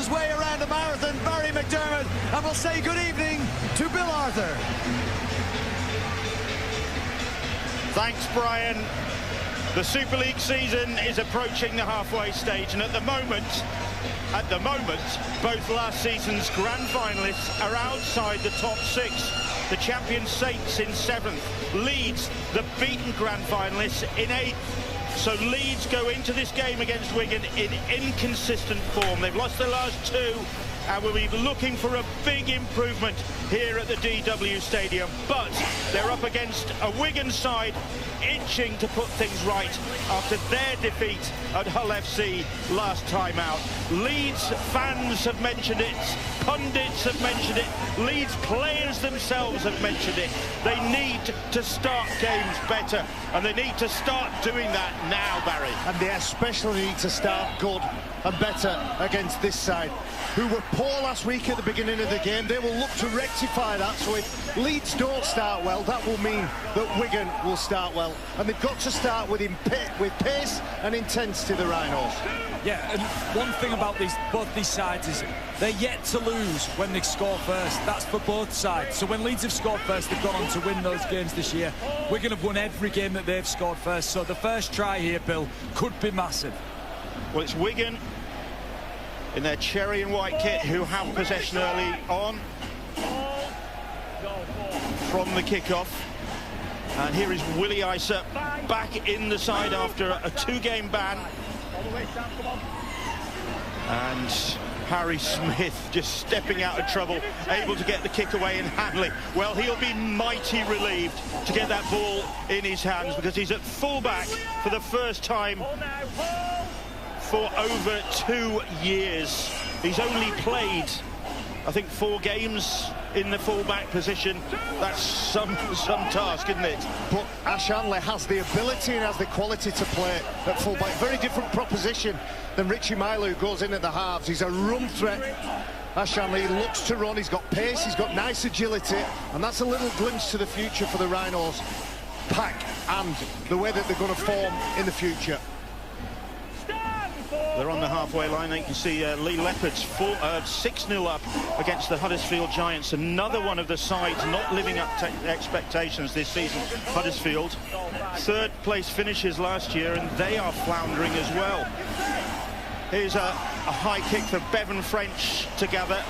his way around a marathon, Barry McDermott, and we'll say good evening to Bill Arthur. Thanks, Brian. The Super League season is approaching the halfway stage, and at the moment, both last season's grand finalists are outside the top six. The champion Saints in 7th, Leeds, the beaten grand finalists, in 8th. So Leeds go into this game against Wigan in inconsistent form. They've lost their last 2, and we'll be looking for a big improvement here at the DW Stadium. But they're up against a Wigan side itching to put things right after their defeat at Hull FC last time out. Leeds fans have mentioned it, pundits have mentioned it, Leeds players themselves have mentioned it. They need to start games better, and they need to start doing that now, Barry. And they especially need to start good and better against this side, who were poor last week at the beginning of the game. They will look to rectify that, so if Leeds don't start well, that will mean that Wigan will start well. And they've got to start with pace and intensity, the Rhinos. Yeah, and one thing about both these sides is they're yet to lose when they score first. That's for both sides. So when Leeds have scored first, they've gone on to win those games this year. Wigan have won every game that they've scored first. So the first try here, Bill, could be massive. Well, it's Wigan in their cherry and white kit who have possession early on from the kickoff. And here is Willie Isa back in the side after a 2-game ban. And Harry Smith just stepping out of trouble, able to get the kick away and handling. Well, he'll be mighty relieved to get that ball in his hands, because he's at full-back for the first time for over 2 years. He's only played, I think, 4 games in the full-back position. That's some task, isn't it? But Ash Hanley has the ability and has the quality to play at full-back. Very different proposition than Richie Milo, who goes in at the halves. He's a run threat. Ash Hanley looks to run, he's got pace, he's got nice agility, and that's a little glimpse to the future for the Rhinos pack and the way that they're going to form in the future. They're on the halfway line. You can see Lee Leopard's 6-0 up against the Huddersfield Giants. Another one of the sides not living up to expectations this season. Huddersfield, 3rd place finishes last year, and they are floundering as well. Here's a high kick for Bevan French to gather.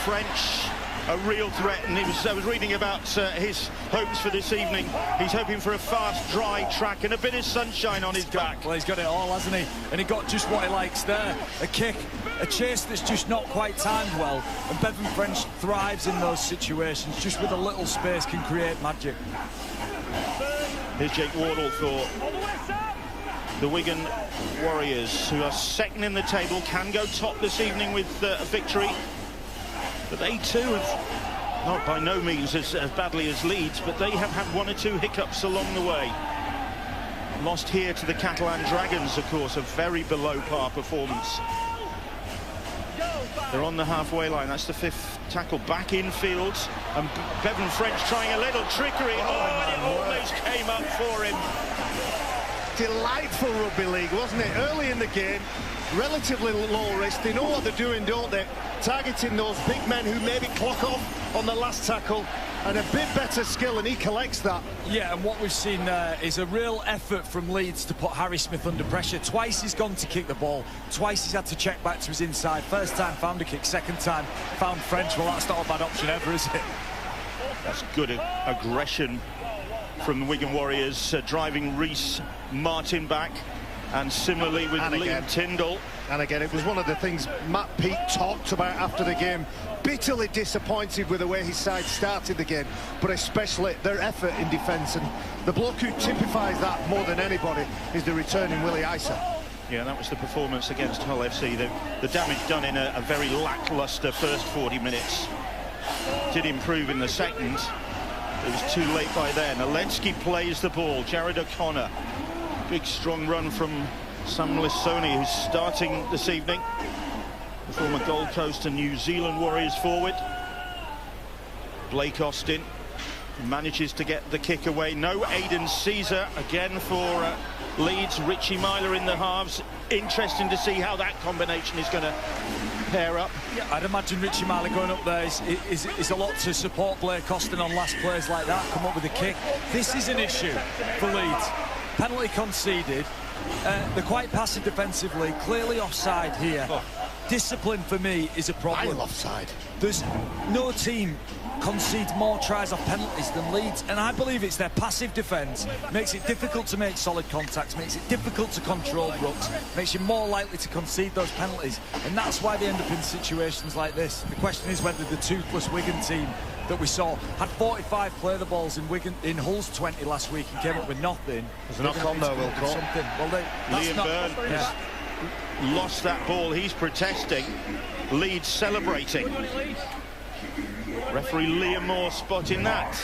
French, a real threat, and I was reading about his hopes for this evening. He's hoping for a fast, dry track and a bit of sunshine on his back. Well, he's got it all, hasn't he? And he got just what he likes there. A kick, a chase that's just not quite timed well. And Bevan French thrives in those situations. Just with a little space can create magic. Here's Jake Wardle for the Wigan Warriors, who are 2nd in the table, can go top this evening with a victory. But they too have, not by no means as badly as Leeds, but they have had 1 or 2 hiccups along the way. Lost here to the Catalan Dragons, of course, a very below par performance. They're on the halfway line. That's the 5th tackle back in field, and Bevan French trying a little trickery. Oh, and it almost came up for him. Delightful rugby league, wasn't it? Early in the game, relatively low risk. They know what they're doing, don't they? Targeting those big men who maybe clock off on the last tackle, and a bit better skill, and he collects that. Yeah, and what we've seen there is a real effort from Leeds to put Harry Smith under pressure. Twice he's gone to kick the ball, twice he's had to check back to his inside. First time found a kick, second time found French. Well, that's not a bad option ever, is it? That's good aggression from the Wigan Warriors, driving Reece Martin back, and similarly with Liam Tyndall. And again, it was one of the things Matt Peake talked about after the game. Bitterly disappointed with the way his side started the game, but especially their effort in defence. And the bloke who typifies that more than anybody is the returning Willie Isa. Yeah, that was the performance against Hull FC. The damage done in a very lacklustre first 40 minutes. Did improve in the second. It was too late by then. Alensky plays the ball. Jared O'Connor. Big strong run from Sam Lissoni, who's starting this evening. The former Gold Coast and New Zealand Warriors forward. Blake Austin manages to get the kick away. No Aidan Caesar again for Leeds. Richie Myler in the halves. interesting to see how that combination is going to pair up. Yeah, I'd imagine Richie Marley going up there is a lot to support Blair Costin on last plays like that, come up with a kick. This is an issue for Leeds. Penalty conceded. They're quite passive defensively, clearly offside here. Discipline for me is a problem. Offside. There's no team concedes more tries off penalties than Leeds, and I believe it's their passive defence. Makes it difficult to make solid contacts, makes it difficult to control rucks, makes you more likely to concede those penalties, and that's why they end up in situations like this. The question is whether the toothless Wigan team that we saw had 45 play the balls in Wigan, in Hull's 20 last week, and came up with nothing. There's a knock on there, Will Cole. Well, Liam Byrne lost that ball. He's protesting. Leeds celebrating. Referee Liam Moore spotting that.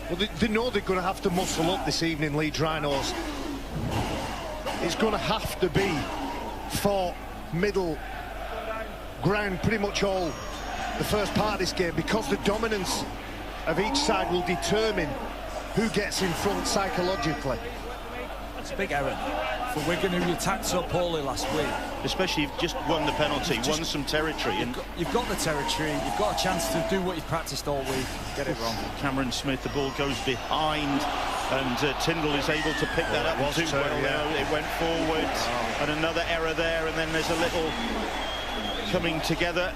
Well, they know they're going to have to muscle up this evening, Leeds Rhinos. It's going to have to be for middle ground pretty much all the first part of this game, because the dominance of each side will determine who gets in front psychologically. It's a big error for Wigan, who attacked so poorly last week. Especially you've just won the penalty, won some territory. You've got the territory, you've got a chance to do what you've practiced all week. Get it wrong. Cameron Smith, the ball goes behind, and Tyndall is able to pick that up. It went forward, and another error there, and then there's a little coming together.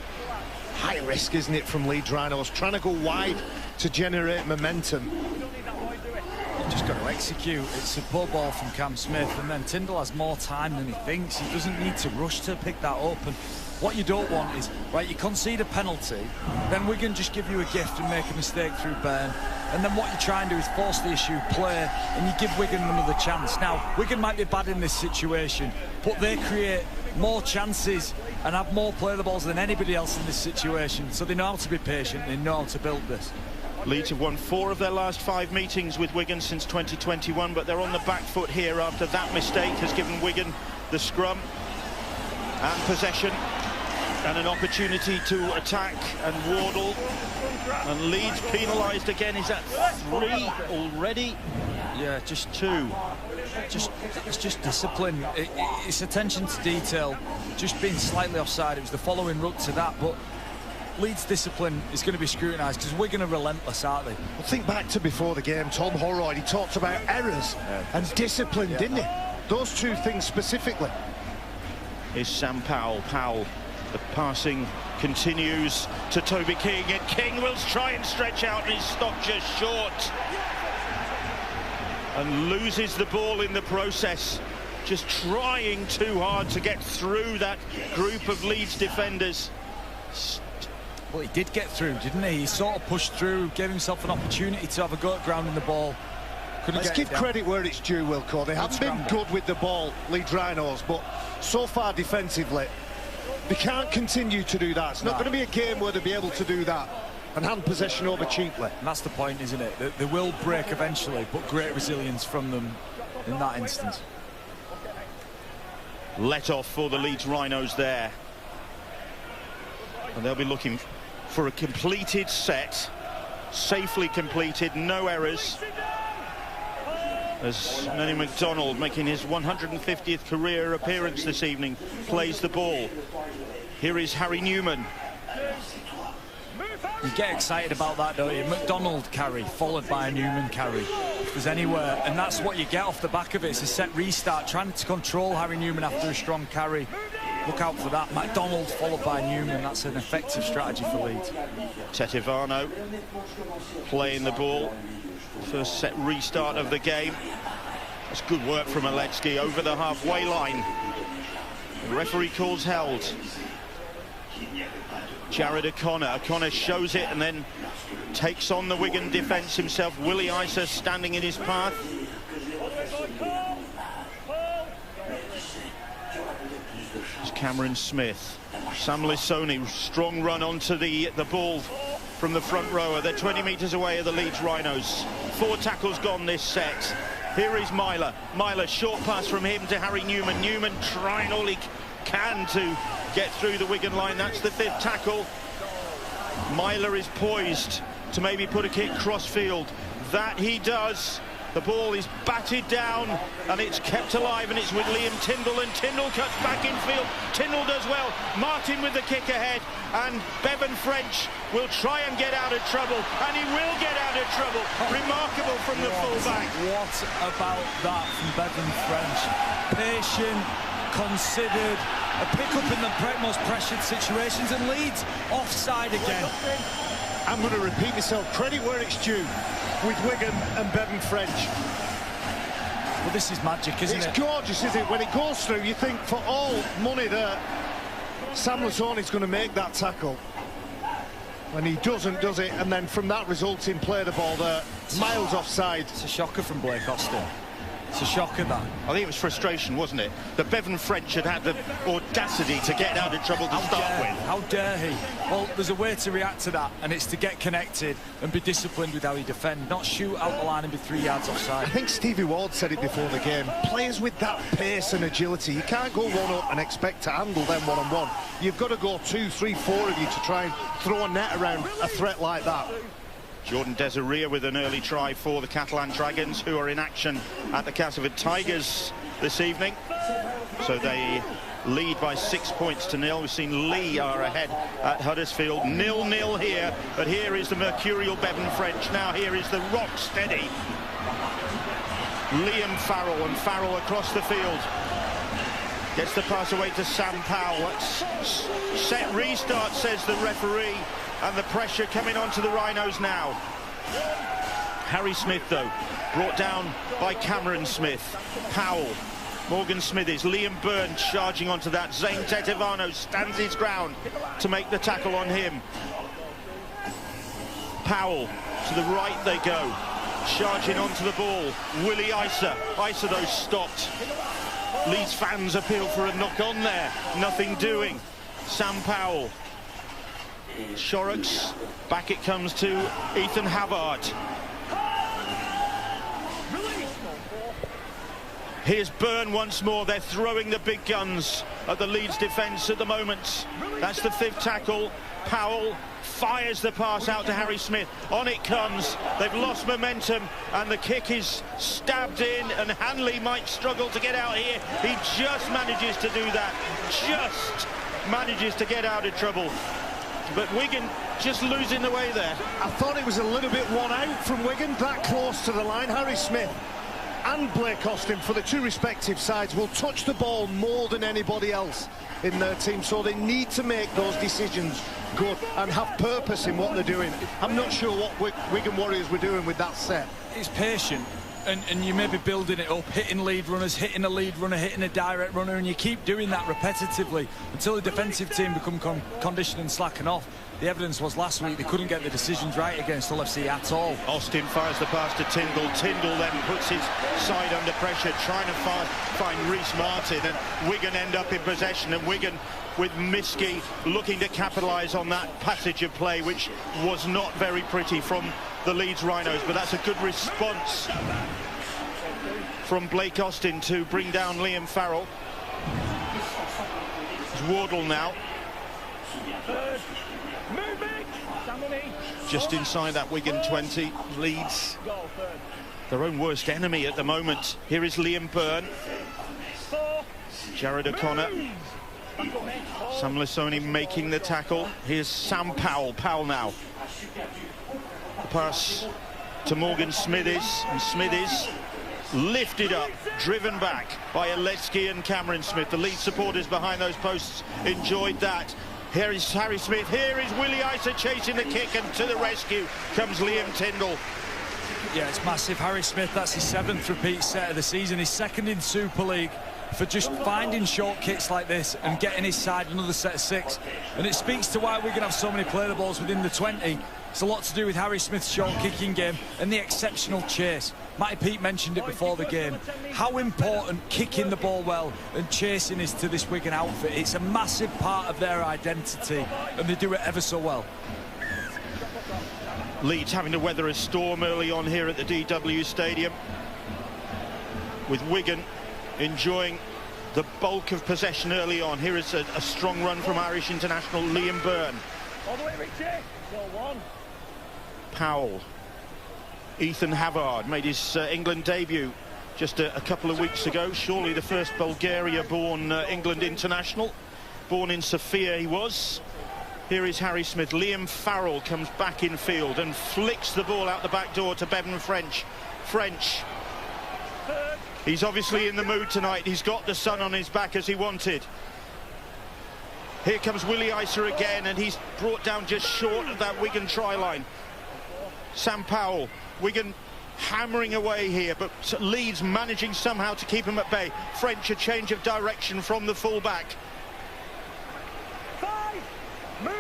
High risk, isn't it, from Leeds Rhinos, trying to go wide to generate momentum. You've just got to execute. It's a poor ball from Cam Smith, and then Tyndall has more time than he thinks. He doesn't need to rush to pick that up, and what you don't want is, right, you concede a penalty, then Wigan just give you a gift and make a mistake through Byrne, and then what you try and do is force the issue, play, and you give Wigan another chance. Now, Wigan might be bad in this situation, but they create more chances and have more play the balls than anybody else in this situation, so they know how to be patient, they know how to build this. Leeds have won 4 of their last 5 meetings with Wigan since 2021, but they're on the back foot here after that mistake has given Wigan the scrum and possession and an opportunity to attack and Wardle. And Leeds penalised again. Is that 3 already? Yeah, just 2. It's just discipline. It's attention to detail. Just being slightly offside. It was the following ruck to that, but Leeds' discipline is going to be scrutinised because Wigan are relentless, aren't they? Well, think back to before the game, Tom Holroyd, he talked about errors and discipline, didn't he? Those 2 things specifically. Is Sam Powell. Powell, the passing continues to Toby King, and King will try and stretch out, and he's stopped just short. And loses the ball in the process. Just trying too hard to get through that group of Leeds defenders. Well, he did get through, didn't he? He sort of pushed through, gave himself an opportunity to have a go at grounding the ball. Let's give credit where it's due, Wilco. They haven't been good with the ball, Leeds Rhinos, but so far defensively, they can't continue to do that. It's not going to be a game where they'll be able to do that and hand possession over cheaply. And that's the point, isn't it? They will break eventually, but great resilience from them in that instance. Let off for the Leeds Rhinos there. And they'll be looking for a completed set, safely completed, no errors. As Manny McDonald, making his 150th career appearance this evening, plays the ball. Here is Harry Newman. You get excited about that, don't you? McDonald carry, followed by a Newman carry. If there's anywhere, and that's what you get off the back of it. It's a set restart, trying to control Harry Newman after a strong carry. Look out for that. McDonald followed by Newman. That's an effective strategy for Leeds. Tetivano playing the ball. First set restart of the game. That's good work from Aletsky over the halfway line. The referee calls held. Jared O'Connor. O'Connor shows it and then takes on the Wigan defence himself. Willie Isa standing in his path. It's Cameron Smith. Sam Lissoni, strong run onto the ball from the front rower. They're 20 metres away of the Leeds Rhinos. 4 tackles gone this set. Here is Myler. Myler, short pass from him to Harry Newman. Newman trying all he can to get through the Wigan line. That's the 5th tackle. Myler is poised to maybe put a kick cross field. That he does. The ball is batted down and it's kept alive, and it's with Liam Tyndall, and Tyndall cuts back infield. Tyndall does well. Martin with the kick ahead, and Bevan French will try and get out of trouble, and he will get out of trouble. Remarkable from the fullback. What about that from Bevan French? Patient, considered, a pick-up in the most pressured situations, and Leeds offside again. I'm going to repeat myself. Credit where it's due with Wigan and Bevan French. Well, this is magic, isn't it? It's gorgeous, isn't it? When it goes through, you think for all money that Sam Lassoni's going to make that tackle. And he doesn't, does it? And then from that resulting play the ball there, miles offside. It's a shocker from Blake Austin. It's a shocker, that. I think it was frustration, wasn't it? That Bevan French had the audacity to get out of trouble to start with. How dare he? Well, there's a way to react to that, and it's to get connected and be disciplined with how you defend, not shoot out the line and be 3 yards offside. I think Stevie Ward said it before the game. Players with that pace and agility, you can't go one up and expect to handle them one-on-one. You've got to go 2, 3, 4 of you to try and throw a net around a threat like that. Jordan Desiree with an early try for the Catalan Dragons, who are in action at the Castleford Tigers this evening. So they lead by 6 points to 0. We've seen Lee are ahead at Huddersfield. 0-0 here, but here is the mercurial Bevan French. Now here is the rock steady Liam Farrell, and Farrell across the field. Gets the pass away to Sam Powell. Set restart, says the referee. And the pressure coming onto the Rhinos now. Harry Smith, though, brought down by Cameron Smith. Powell, Morgan Smithies, Liam Byrne charging onto that. Zane Tetevano stands his ground to make the tackle on him. Powell, to the right they go. Charging onto the ball. Willie Isa. Isa, though, stopped. Leeds fans appeal for a knock on there. Nothing doing. Sam Powell. Shorrocks, back it comes to Ethan Havard. Here's Byrne once more. They're throwing the big guns at the Leeds defence at the moment. That's the 5th tackle. Powell fires the pass out to Harry Smith. On it comes. They've lost momentum, and the kick is stabbed in, and Hanley might struggle to get out here. He just manages to do that. Just manages to get out of trouble. But Wigan just losing the way there. I thought it was a little bit one out from Wigan, that close to the line. Harry Smith and Blake Austin, for the two respective sides, will touch the ball more than anybody else in their team, so they need to make those decisions good and have purpose in what they're doing. I'm not sure what Wigan Warriors were doing with that set. It's patient. And you may be building it up, hitting lead runners, hitting a lead runner, hitting a direct runner, and you keep doing that repetitively until the defensive team become conditioned and slacken off. The evidence was last week they couldn't get the decisions right against Hull FC at all. Austin fires the pass to Tyndall. Tyndall then puts his side under pressure, trying to find Reece Martin, and Wigan end up in possession, and Wigan with Miskey looking to capitalise on that passage of play, which was not very pretty from the Leeds Rhinos, but that's a good response from Blake Austin to bring down Liam Farrell. It's Wardle now. Just inside that Wigan 20. Leeds, their own worst enemy at the moment. Here is Liam Byrne. Jared O'Connor. Sam Lassoni making the tackle. Here's Sam Powell. Powell now. The pass to Morgan Smithies, and Smithies lifted up, driven back by Aletsky and Cameron Smith. The Leeds supporters behind those posts enjoyed that. Here is Harry Smith. Here is Willie Isa chasing the kick, and to the rescue comes Liam Tyndall. Yeah, it's massive. Harry Smith, that's his 7th repeat set of the season. His 2nd in Super League, for just finding short kicks like this and getting his side another set of 6. And it speaks to why we're going to have so many play the balls within the 20. It's a lot to do with Harry Smith's short kicking game and the exceptional chase. Matty Peake mentioned it before the game, how important kicking the ball well and chasing is to this Wigan outfit. It's a massive part of their identity, and they do it ever so well. Leeds having to weather a storm early on here at the DW Stadium, with Wigan enjoying the bulk of possession early on. Here is a strong run from Irish international Liam Byrne. Powell. Ethan Havard made his England debut just a couple of weeks ago. Surely the first Bulgaria-born England international. Born in Sofia he was. Here is Harry Smith. Liam Farrell comes back in field and flicks the ball out the back door to Bevan French. He's obviously in the mood tonight. He's got the sun on his back as he wanted. Here comes Willie Isa again, and he's brought down just short of that Wigan try line. Sam Powell, Wigan hammering away here, but Leeds managing somehow to keep him at bay. French, a change of direction from the full-back.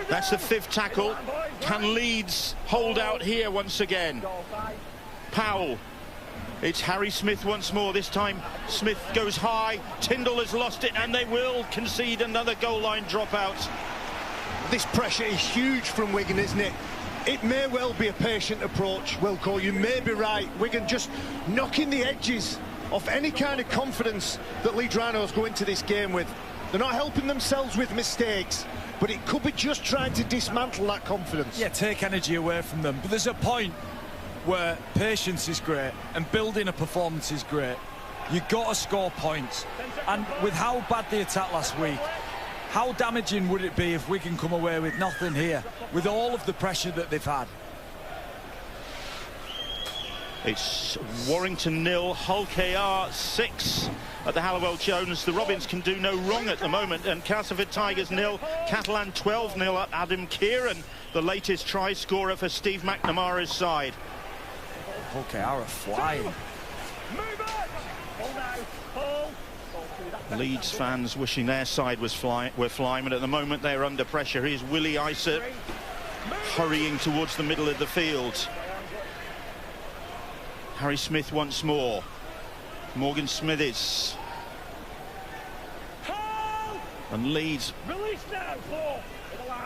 That's the 5th tackle. Can Leeds hold out here once again? Powell. It's Harry Smith once more. This time Smith goes high. Tyndall has lost it, and they will concede another goal line dropout. This pressure is huge from Wigan, isn't it? It may well be a patient approach, Wilco. You may be right. Wigan just knocking the edges off any kind of confidence that Leeds Rhinos go into this game with. They're not helping themselves with mistakes, but it could be just trying to dismantle that confidence. Yeah, take energy away from them. But there's a point where patience is great and building a performance is great. You've got to score points. And with how bad they attacked last week, how damaging would it be if Wigan come away with nothing here, with all of the pressure that they've had? It's Warrington 0, Hull KR 6 at the Halliwell Jones. The Robins can do no wrong at the moment. And Castleford Tigers 0, Catalan 12-0 at Adam Kieran, the latest try scorer for Steve McNamara's side. Hull KR are flying. Leeds fans wishing their side were flying, but at the moment they're under pressure. Here's Willie Isa hurrying towards the middle of the field. Harry Smith once more. Morgan Smithies. And Leeds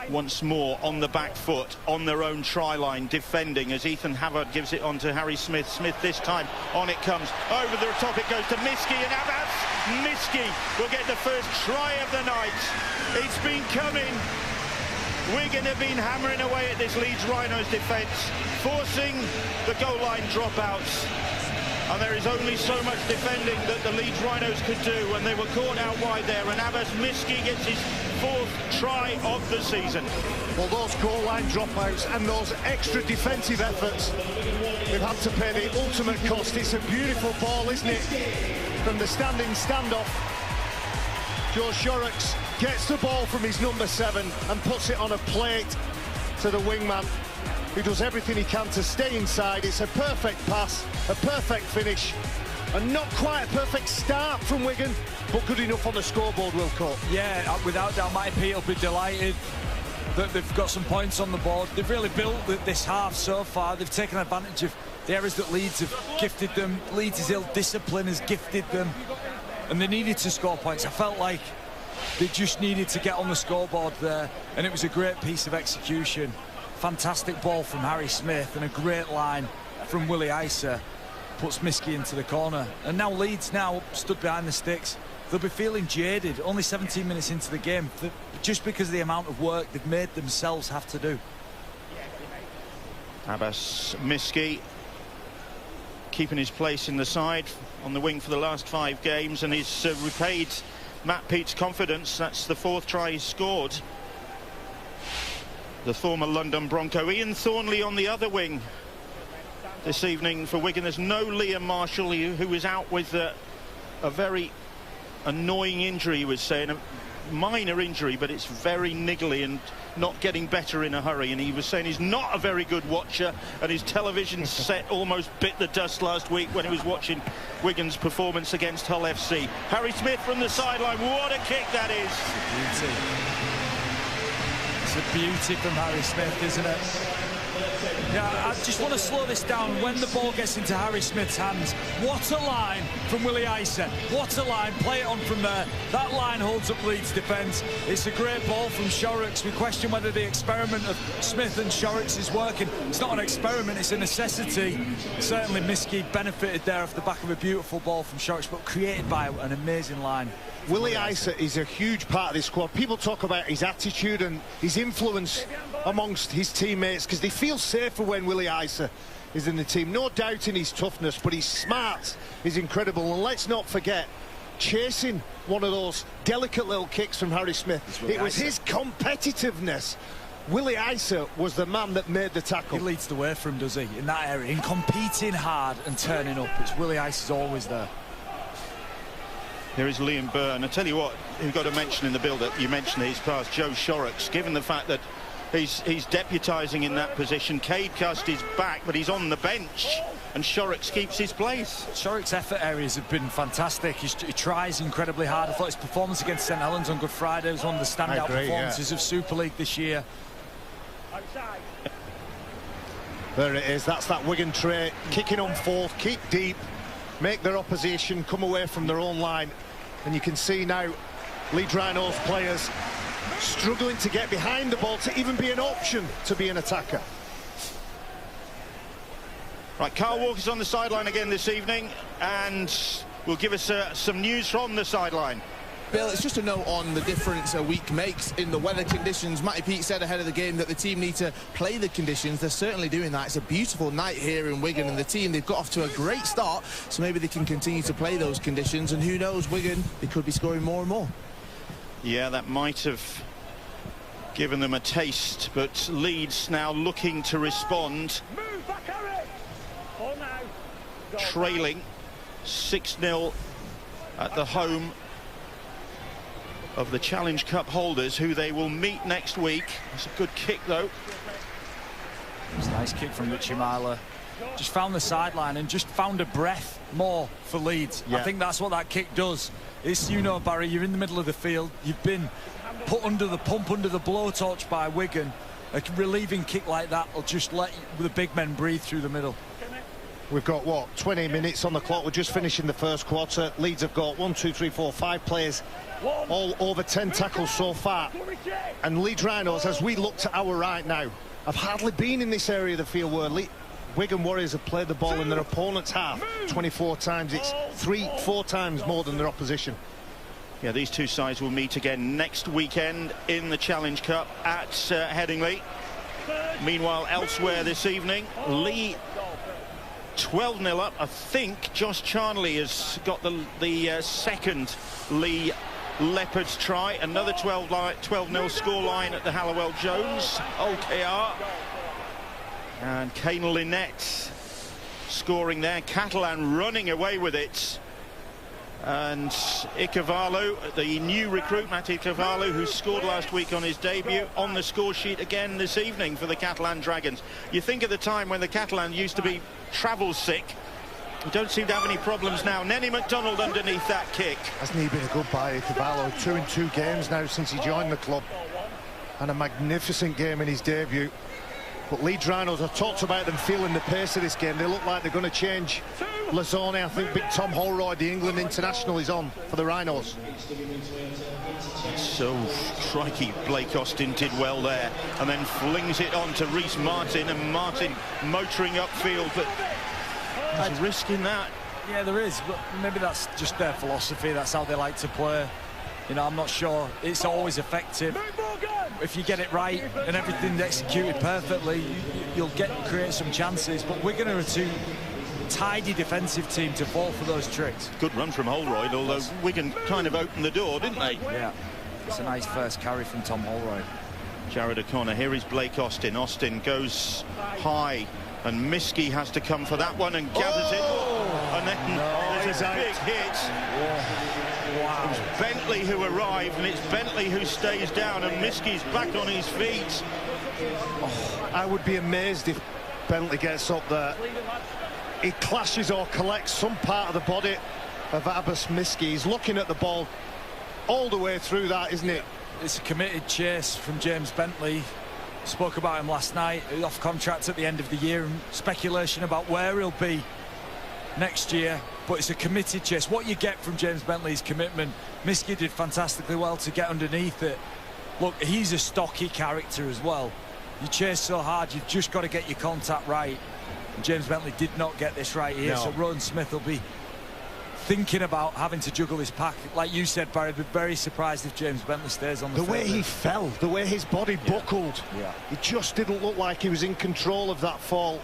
once more on the back foot, on their own try line, defending as Ethan Havard gives it on to Harry Smith. Smith this time, on it comes. Over the top it goes to Miski, and Abbas Miski will get the first try of the night. It's been coming. Wigan have been hammering away at this Leeds Rhinos defence, forcing the goal line dropouts. And there is only so much defending that the Leeds Rhinos could do, and they were caught out wide there, and Abbas Miski gets his 4th try of the season. Well, those goal line dropouts and those extra defensive efforts, they've had to pay the ultimate cost. It's a beautiful ball, isn't it? From the standing standoff, Joe Shorrocks gets the ball from his number 7 and puts it on a plate to the wingman, who does everything he can to stay inside. It's a perfect pass, a perfect finish, and not quite a perfect start from Wigan, but good enough on the scoreboard, Wilco. Yeah, without doubt, Matty Pete will be delighted that they've got some points on the board. They've really built this half so far. They've taken advantage of the areas that Leeds have gifted them. Leeds' ill-discipline has gifted them, and they needed to score points. I felt like they just needed to get on the scoreboard there, and it was a great piece of execution. Fantastic ball from Harry Smith and a great line from Willie Isa puts Miski into the corner. And now Leeds stood behind the sticks. They'll be feeling jaded only 17 minutes into the game, just because of the amount of work they've made themselves have to do. Abbas Miski keeping his place in the side on the wing for the last 5 games, and he's repaid Matt Pete's confidence. That's the 4th try he's scored. The former London Bronco. Ian Thornley on the other wing this evening for Wigan. There's no Liam Marshall, who is out with a very annoying injury, he was saying. A minor injury, but it's very niggly and not getting better in a hurry. And he was saying he's not a very good watcher, and his television set almost bit the dust last week when he was watching Wigan's performance against Hull FC. Harry Smith from the sideline. What a kick that is. Beauty. It's a beauty from Harry Smith, isn't it? Yeah, I just want to slow this down. When the ball gets into Harry Smith's hands, what a line from Willie Isa. What a line. Play it on from there. That line holds up Leeds' defence. It's a great ball from Shorrocks. We question whether the experiment of Smith and Shorrocks is working. It's not an experiment, it's a necessity. Certainly Miski benefited there off the back of a beautiful ball from Shorrocks, but created by an amazing line. Willie Isa is a huge part of this squad. People talk about his attitude and his influence amongst his teammates because they feel safer when Willie Isa is in the team. No doubt in his toughness, but his smarts is incredible. And let's not forget, chasing one of those delicate little kicks from Harry Smith. It was his competitiveness. Willie Isa was the man that made the tackle. He leads the way for him, does he? In that area, in competing hard and turning up. It's Willie Isa's always there. Here is Liam Byrne. I tell you what, you've got to mention in the build-up, you mentioned his pass, Joe Shorrocks, given the fact that he's deputising in that position. Cade Cust is back, but he's on the bench, and Shorrocks keeps his place. Shorrocks' effort areas have been fantastic. He tries incredibly hard. I thought his performance against St Helens on Good Friday was one of the standout performances of Super League this year. There it is. That's that Wigan trait. Kicking on forth, keep deep, make their opposition come away from their own line. And you can see now Leeds Rhinos players struggling to get behind the ball to even be an option to be an attacker. Right, Carl Walker's on the sideline again this evening, and will give us some news from the sideline. Bill, it's just a note on the difference a week makes in the weather conditions. Matty Peake said ahead of the game that the team need to play the conditions. They're certainly doing that. It's a beautiful night here in Wigan, and the team, they've got off to a great start, so maybe they can continue to play those conditions, and who knows, Wigan, they could be scoring more and more. Yeah, that might have given them a taste, but Leeds now looking to respond. Move back, Harry. Oh, no. Trailing 6-0 at the home of the Challenge Cup holders, who they will meet next week. It's a good kick, though. It's a nice kick from Richie Myler. Just found the sideline and just found a breath more for Leeds. I think that's what that kick does. It's, you know, Barry, you're in the middle of the field. You've been put under the pump, under the blowtorch by Wigan. A relieving kick like that will just let the big men breathe through the middle. We've got, what, 20 minutes on the clock. We're just finishing the first quarter. Leeds have got 1, 2, 3, 4, 5 players, all over 10 tackles so far. And Leeds Rhinos, as we look to our right now, have hardly been in this area of the field where Wigan Warriors have played the ball in their opponent's half 24 times. It's 3-4 times more than their opposition. Yeah, these two sides will meet again next weekend in the Challenge Cup at Headingley. Meanwhile, elsewhere this evening, Lee 12-0 up. I think Josh Charnley has got the second Lee Leopards try. Another 12-0 scoreline at the Hallowell Jones OKR. And Kane Lynette scoring there. Catalan running away with it. And Ikevalu, the new recruit, Matt Ikevalu, who scored last week on his debut, on the score sheet again this evening for the Catalan Dragons. You think at the time when the Catalan used to be travel sick, we don't seem to have any problems now. Nenny McDonald underneath that kick. Hasn't he been a good buy, Ikevalu? 2 in 2 games now since he joined the club. And a magnificent game in his debut. But Leeds Rhinos, I've talked about them feeling the pace of this game. They look like they're going to change Lazone. I think big Tom Holroyd, the England international, is on for the Rhinos. So, crikey, Blake Austin did well there. And then flings it on to Reece Martin, and Martin motoring upfield. But there's a risk in that. Yeah, there is, but maybe that's just their philosophy. That's how they like to play. You know, I'm not sure it's always effective. If you get it right and everything's executed perfectly, you'll create some chances. But Wigan are a too tidy defensive team to fall for those tricks. Good run from Holroyd, although Wigan kind of opened the door, didn't they? Yeah, it's a nice first carry from Tom Holroyd. Jared O'Connor. Here is Blake Austin. Austin goes high, and Miskey has to come for that one and gathers it. And then there's a big hit. Wow. It's Bentley who arrived, and it's Bentley who stays down, and Miskey's back on his feet. I would be amazed if Bentley gets up there. He clashes or collects some part of the body of Abbas Miskey. He's looking at the ball all the way through that, isn't it? It's a committed chase from James Bentley. Spoke about him last night, off contract at the end of the year, and speculation about where he'll be next year. But it's a committed chase. What you get from James Bentley's commitment, Miskey did fantastically well to get underneath it. Look, he's a stocky character as well. You chase so hard, you've just got to get your contact right. And James Bentley did not get this right here, so Rowan Smith will be thinking about having to juggle his pack. Like you said, Barry, I'd be very surprised if James Bentley stays on the field. The way he fell, the way his body buckled, it just didn't look like he was in control of that fall.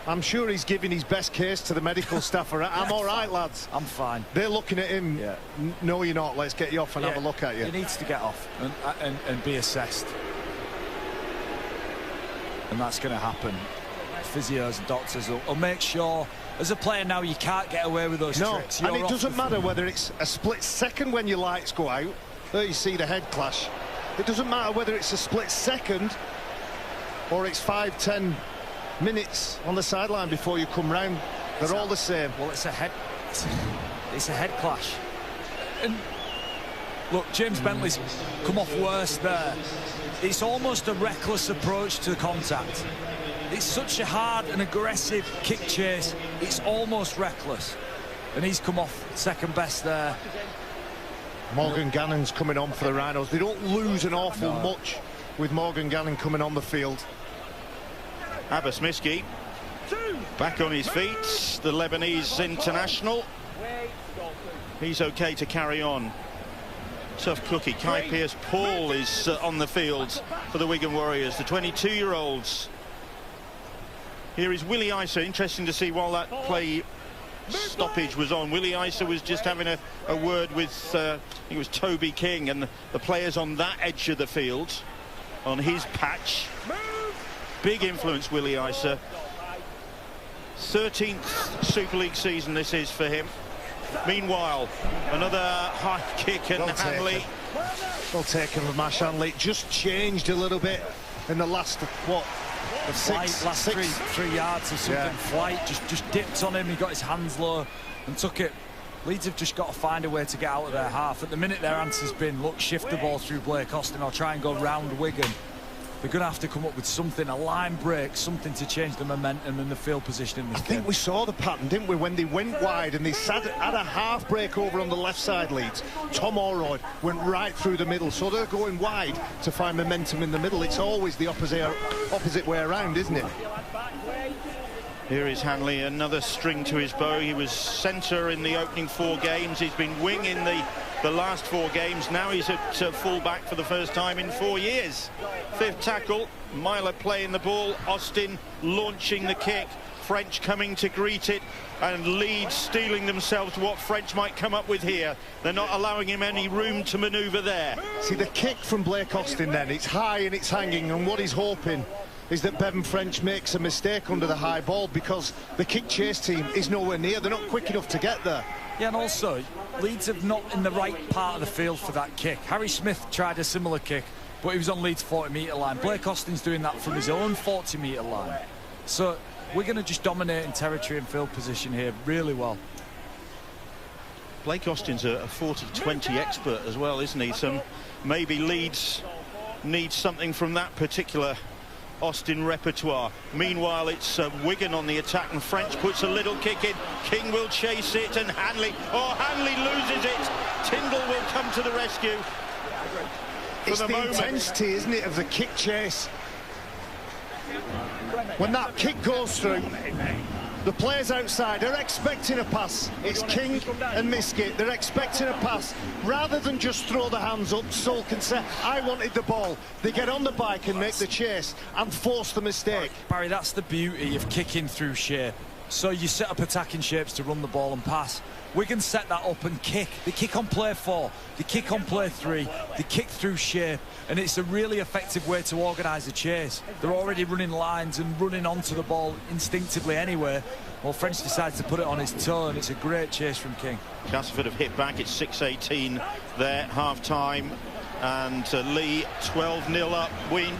I'm sure he's giving his best case to the medical staff. I'm all right, lads. I'm fine. They're looking at him. Yeah. No, you're not. Let's get you off and have a look at you. He needs to get off and be assessed. And that's going to happen. Physios and doctors will make sure, as a player now, you can't get away with those tricks. And it doesn't matter whether it's a split second when your lights go out. There you see the head clash. It doesn't matter whether it's a split second or it's 5-10 minutes on the sideline before you come round. They're all the same. Well, it's a head clash. And look, James Bentley's come off worse there. It's almost a reckless approach to the contact. It's such a hard and aggressive kick chase. It's almost reckless. And he's come off second best there. Morgan Gannon's coming on for the Rhinos. They don't lose an awful much with Morgan Gannon coming on the field. Abbas Miski back on his feet, the Lebanese international. He's okay to carry on. Tough cookie. Kai Pearce-Paul is on the field for the Wigan Warriors, the 22-year-olds. Here is Willie Isa. Interesting to see while that play stoppage was on. Willie Isa was just having a word with, I think it was Toby King, and the players on that edge of the field, on his patch. Big influence, Willie Isa. 13th Super League season this is for him. Meanwhile, another high kick, and Hanley. They'll take him from Ash Hanley. It just changed a little bit in the last, what? Last three yards or something. Yeah. Flight just dipped on him. He got his hands low and took it. Leeds have just got to find a way to get out of their half. At the minute, their answer's been, look, shift the ball through Blake Austin or try and go round Wigan. They're going to have to come up with something, a line break, something to change the momentum and the field position in this game. I think we saw the pattern, didn't we, when they went wide and they had a half break over on the left side, Leeds. Tom Orroyd went right through the middle, so they're going wide to find momentum in the middle. It's always the opposite way around, isn't it? Here is Hanley, another string to his bow. He was centre in the opening 4 games. He's been wing in the last 4 games. Now he's at full-back for the first time in 4 years. 5th tackle, Myler playing the ball, Austin launching the kick, French coming to greet it, and Leeds stealing themselves what French might come up with here. They're not allowing him any room to manoeuvre there. See, the kick from Blake Austin then, it's high and it's hanging, and what he's hoping is that Bevan French makes a mistake under the high ball, because the kick chase team is nowhere near. They're not quick enough to get there. Yeah, and also, Leeds have not in the right part of the field for that kick. Harry Smith tried a similar kick, but he was on Leeds' 40-metre line. Blake Austin's doing that from his own 40-metre line. So we're going to just dominate in territory and field position here really well. Blake Austin's a 40-20 expert as well, isn't he? So maybe Leeds needs something from that particular Austin repertoire. Meanwhile, it's Wigan on the attack, and French puts a little kick in. King will chase it, and Hanley loses it. Tyndall will come to the rescue. It's the intensity, isn't it, of the kick chase. When that kick goes through, the players outside are expecting a pass. It's King and Miskit. They're expecting a pass. Rather than just throw the hands up, sulk and say, I wanted the ball. They get on the bike and make the chase and force the mistake. Barry, that's the beauty of kicking through shape. So you set up attacking shapes to run the ball and pass. Wigan set that up and kick. They kick on play 4, they kick on play 3, they kick through shape, and it's a really effective way to organise the chase. They're already running lines and running onto the ball instinctively anyway. Well, French decides to put it on his toe, and it's a great chase from King. Castleford have hit back. It's 6:18 there, half-time. And Lee 12-0 up.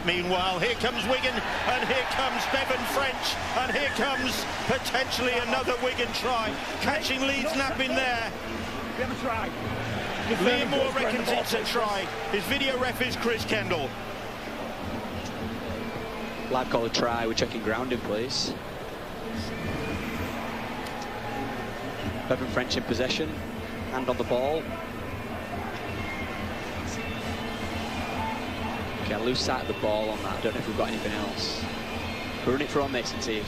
Meanwhile, here comes Wigan, and here comes Bevan French, and here comes potentially another Wigan try. Catching Leeds napping there. Liam Moore reckons it's a try. His video ref is Chris Kendall. Lad call a try. We're checking grounding, please. Bevan French in possession, hand on the ball. Okay, loose side of the ball on that. I don't know if we've got anything else. We're running it for on Mason T.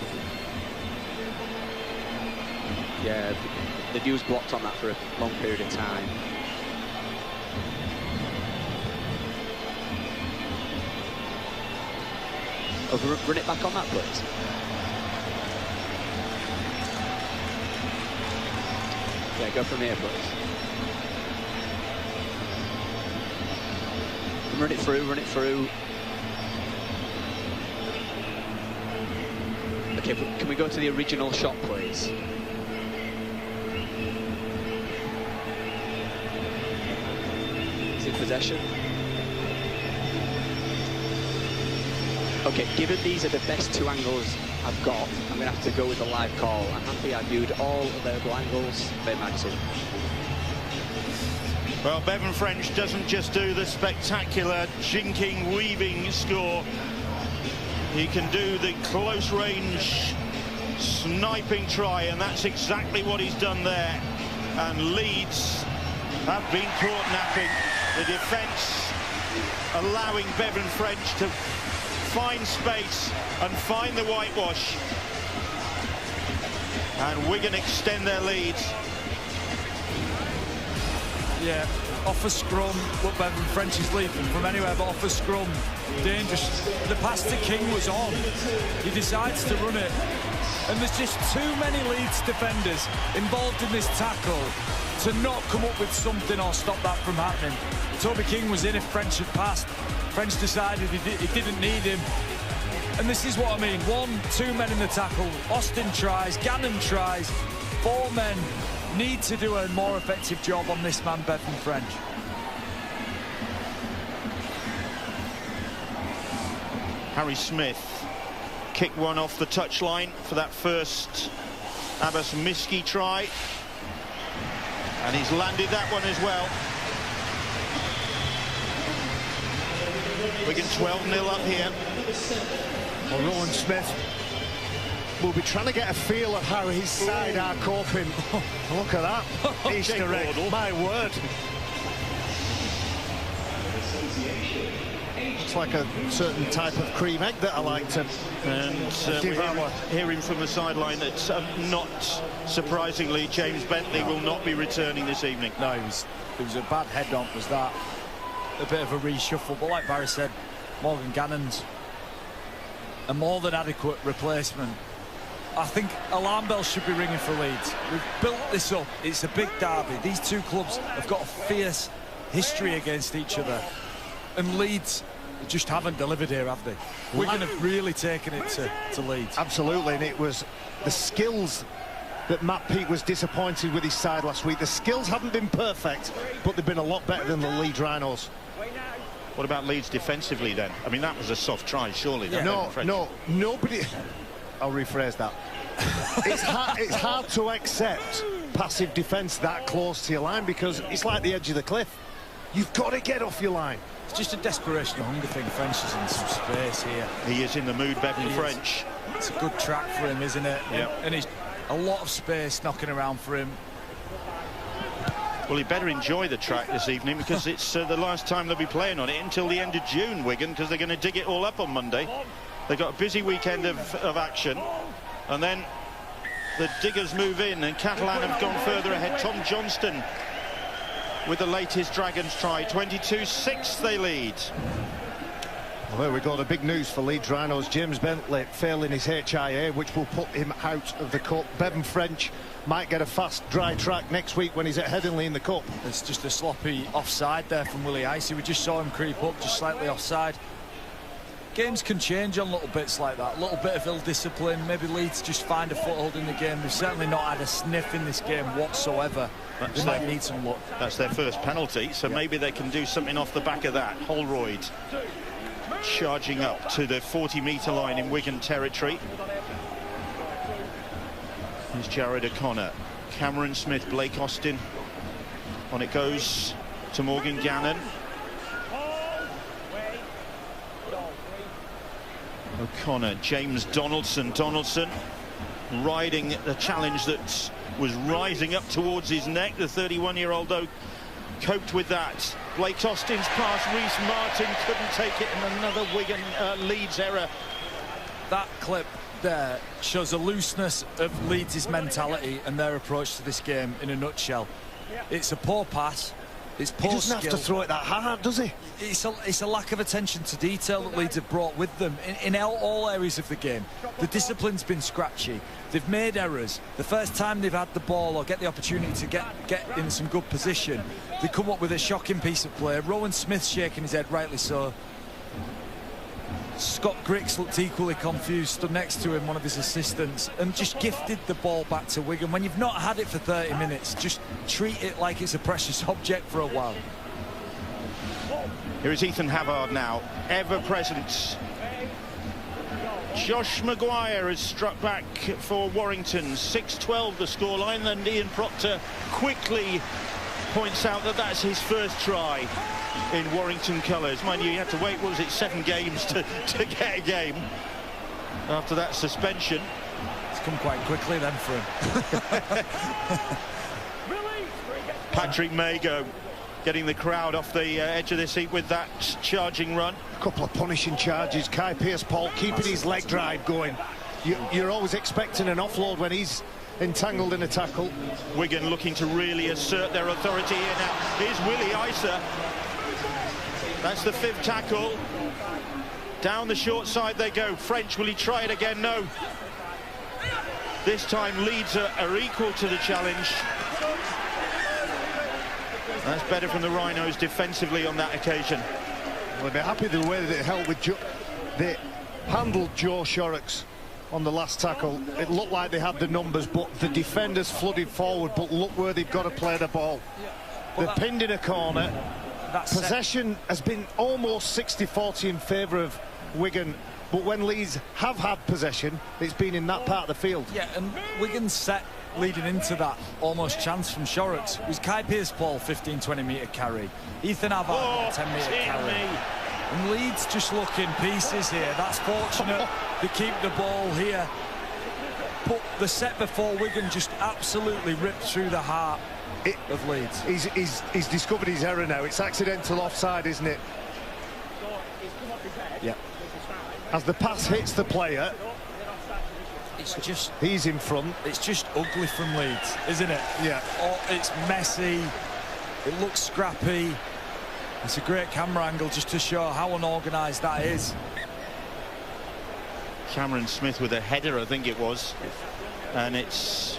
Yeah, the view's blocked on that for a long period of time. Run it back on that, please. Okay, go from here, please. Run it through, run it through. Okay, can we go to the original shot, please? Is it possession? Okay, given these are the best two angles I've got, I'm going to have to go with the live call. I'm happy I viewed all available angles. Made my decision. Well, Bevan French doesn't just do the spectacular jinking, weaving score. He can do the close-range sniping try, and that's exactly what he's done there. And Leeds have been caught napping. The defence allowing Bevan French to find space and find the whitewash. And Wigan extend their lead. Yeah, off a scrum, look, Bevan French is leaping from anywhere, but off a scrum, dangerous. The pass to King was on. He decides to run it. And there's just too many Leeds defenders involved in this tackle to not come up with something or stop that from happening. Toby King was in if French had passed. French decided he didn't need him. And this is what I mean. 1, 2 men in the tackle. Austin tries, Gannon tries. 4 men need to do a more effective job on this man, Bevan French. Harry Smith kicked one off the touchline for that first Abbas Miski try. And he's landed that one as well. Wigan 12-0 up here. Well, Rowan Smith will be trying to get a feel of how his side are coping. Look at that. Easter egg. My word. It's like a certain type of cream egg that I like to devour. We're hearing from the sideline that not surprisingly James Bentley will not be returning this evening. No, it was a bad head-on, was that. A bit of a reshuffle, but like Barry said, Morgan Gannon's a more than adequate replacement. I think alarm bells should be ringing for Leeds. We've built this up. It's a big derby. These two clubs have got a fierce history against each other. And Leeds just haven't delivered here, have they? Wigan have really taken it to Leeds. Absolutely, and it was the skills that Matt Peake was disappointed with his side last week. The skills haven't been perfect, but they've been a lot better than the Leeds Rhinos. What about Leeds defensively then? I mean, that was a soft try, surely. Yeah. No, nobody... I'll rephrase that. It's hard to accept passive defence that close to your line because it's like the edge of the cliff. You've got to get off your line. It's just a desperation of hunger thing. French is in some space here. He is in the mood, Bevan French. It's a good track for him, isn't it? Yep. And he's a lot of space knocking around for him. Well, he better enjoy the track this evening because it's the last time they'll be playing on it until the end of June, Wigan, because they're going to dig it all up on Monday. They've got a busy weekend of action, and then the diggers move in, and Catalan have gone further ahead. Tom Johnston with the latest Dragons try. 22-6 they lead. Well, there we go, the big news for Leeds Rhinos. James Bentley failing his HIA, which will put him out of the Cup. Bevan French might get a fast, dry track next week when he's at Headingley in the Cup. It's just a sloppy offside there from Willie Icy. We just saw him creep up, just slightly offside. Games can change on little bits like that. A little bit of ill-discipline. Maybe Leeds just find a foothold in the game. They've certainly not had a sniff in this game whatsoever. They might need some luck. That's their first penalty, so maybe they can do something off the back of that. Holroyd charging up to the 40-metre line in Wigan territory. Here's Jared O'Connor. Cameron Smith, Blake Austin. On it goes to Morgan Gannon. O'Connor, James Donaldson. Donaldson riding the challenge that was rising up towards his neck. The 31-year-old, though, coped with that. Blake Austin's pass. Reece Martin couldn't take it, and another Wigan Leeds error. That clip there shows a looseness of Leeds' mentality and their approach to this game in a nutshell. It's a poor pass. It's He poor doesn't have to throw it that hard, does he? It's a lack of attention to detail that Leeds have brought with them in all areas of the game. The discipline's been scratchy. They've made errors. The first time they've had the ball or get the opportunity to get in some good position, they come up with a shocking piece of play. Rowan Smith shaking his head, rightly so. Scott Griggs looked equally confused, stood next to him, one of his assistants, and just gifted the ball back to Wigan. When you've not had it for 30 minutes, just treat it like it's a precious object for a while. Here is Ethan Havard now, ever present. Josh Maguire has struck back for Warrington. 6-12 the scoreline, and Ian Proctor quickly points out that that's his first try in Warrington colours. Mind you, he had to wait, what was it, 7 games to get a game after that suspension. It's come quite quickly then for him. Patrick Mago getting the crowd off the edge of their seat with that charging run. A couple of punishing charges. Kai Pearce-Paul keeping his leg drive going. You're always expecting an offload when he's entangled in a tackle. Wigan looking to really assert their authority here now. Here's Willie Isa. That's the 5th tackle. Down the short side they go. French, will he try it again? No. This time Leeds are equal to the challenge. That's better from the Rhinos defensively on that occasion. Well, they're happy the way that they handled Joe Shorrocks on the last tackle. It looked like they had the numbers, but the defenders flooded forward. But look where they've got to play the ball. They're pinned in a corner. Possession has been almost 60-40 in favour of Wigan, but when Leeds have had possession, it's been in that part of the field. Yeah, and Wigan's set leading into that almost chance from Shorrocks. It was Kai Pearce-Paul, 15-20 metre carry. Ethan Havard, 10 metre carry. And Leeds just look in pieces here. That's fortunate. They keep the ball here. But the set before Wigan just absolutely ripped through the heart of Leeds. He's discovered his error now. It's accidental offside, isn't it? Yeah. As the pass hits the player, he's in front. It's just ugly from Leeds, isn't it? Yeah. Oh, it's messy. It looks scrappy. It's a great camera angle just to show how unorganised that is. Cameron Smith with a header, I think it was, and it's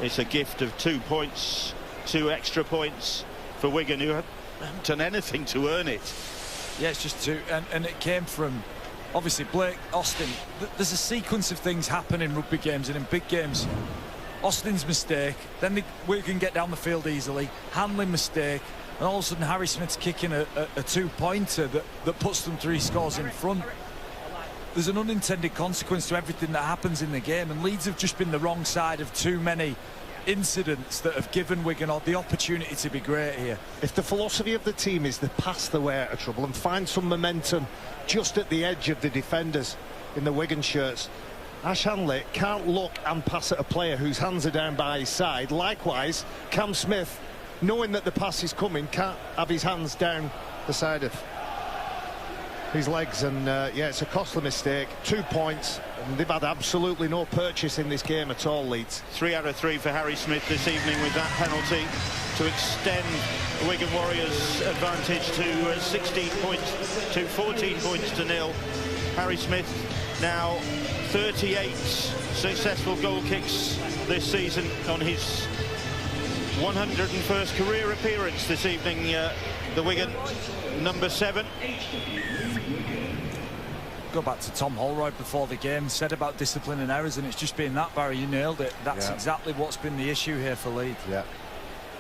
a gift of 2 points, 2 extra points for Wigan, who haven't done anything to earn it. Yeah, it's just 2, and it came from obviously Blake Austin. There's a sequence of things happen in rugby games and in big games. Austin's mistake, then Wigan get down the field easily, handling mistake, and all of a sudden Harry Smith's kicking a 2-pointer that puts them 3 scores in front. There's an unintended consequence to everything that happens in the game, and Leeds have just been the wrong side of too many incidents that have given Wigan the opportunity to be great here. If the philosophy of the team is to pass the way out of trouble and find some momentum just at the edge of the defenders in the Wigan shirts, Ash Hanley can't look and pass at a player whose hands are down by his side. Likewise, Cam Smith, knowing that the pass is coming, can't have his hands down the side of his legs, and yeah, it's a costly mistake. 2 points, and they've had absolutely no purchase in this game at all, Leeds. 3 out of 3 for Harry Smith this evening with that penalty to extend Wigan Warriors' advantage to 16 points to 14 points to 0. Harry Smith now 38 successful goal kicks this season on his 101st career appearance this evening. The Wigan number 7. Go back to Tom Holroyd before the game, said about discipline and errors, and it's just been that, Barry, you nailed it. That's exactly what's been the issue here for Leeds. Yeah.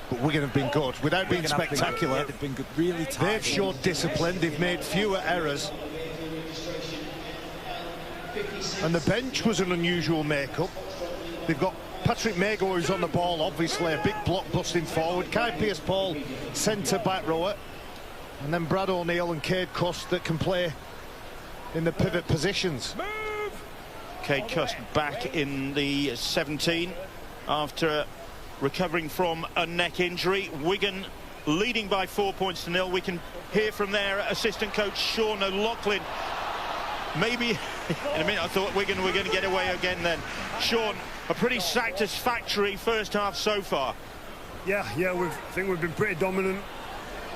But Wigan have been good, without being spectacular. They've been good, really tight. They've showed discipline, they've made fewer errors. And the bench was an unusual make-up. They've got Patrick Mago, who's on the ball, obviously, a big block busting forward. Kai Pearce-Paul, centre back rower. And then Brad O'Neill and Cade Cust that can play in the pivot positions. Cade Cust back in the 17 after recovering from a neck injury. Wigan leading by 4 points to 0. We can hear from their assistant coach Sean O'Loughlin. Maybe in a minute I thought Wigan were going to get away again then. Sean, a pretty satisfactory first half so far. Yeah, I think we've been pretty dominant.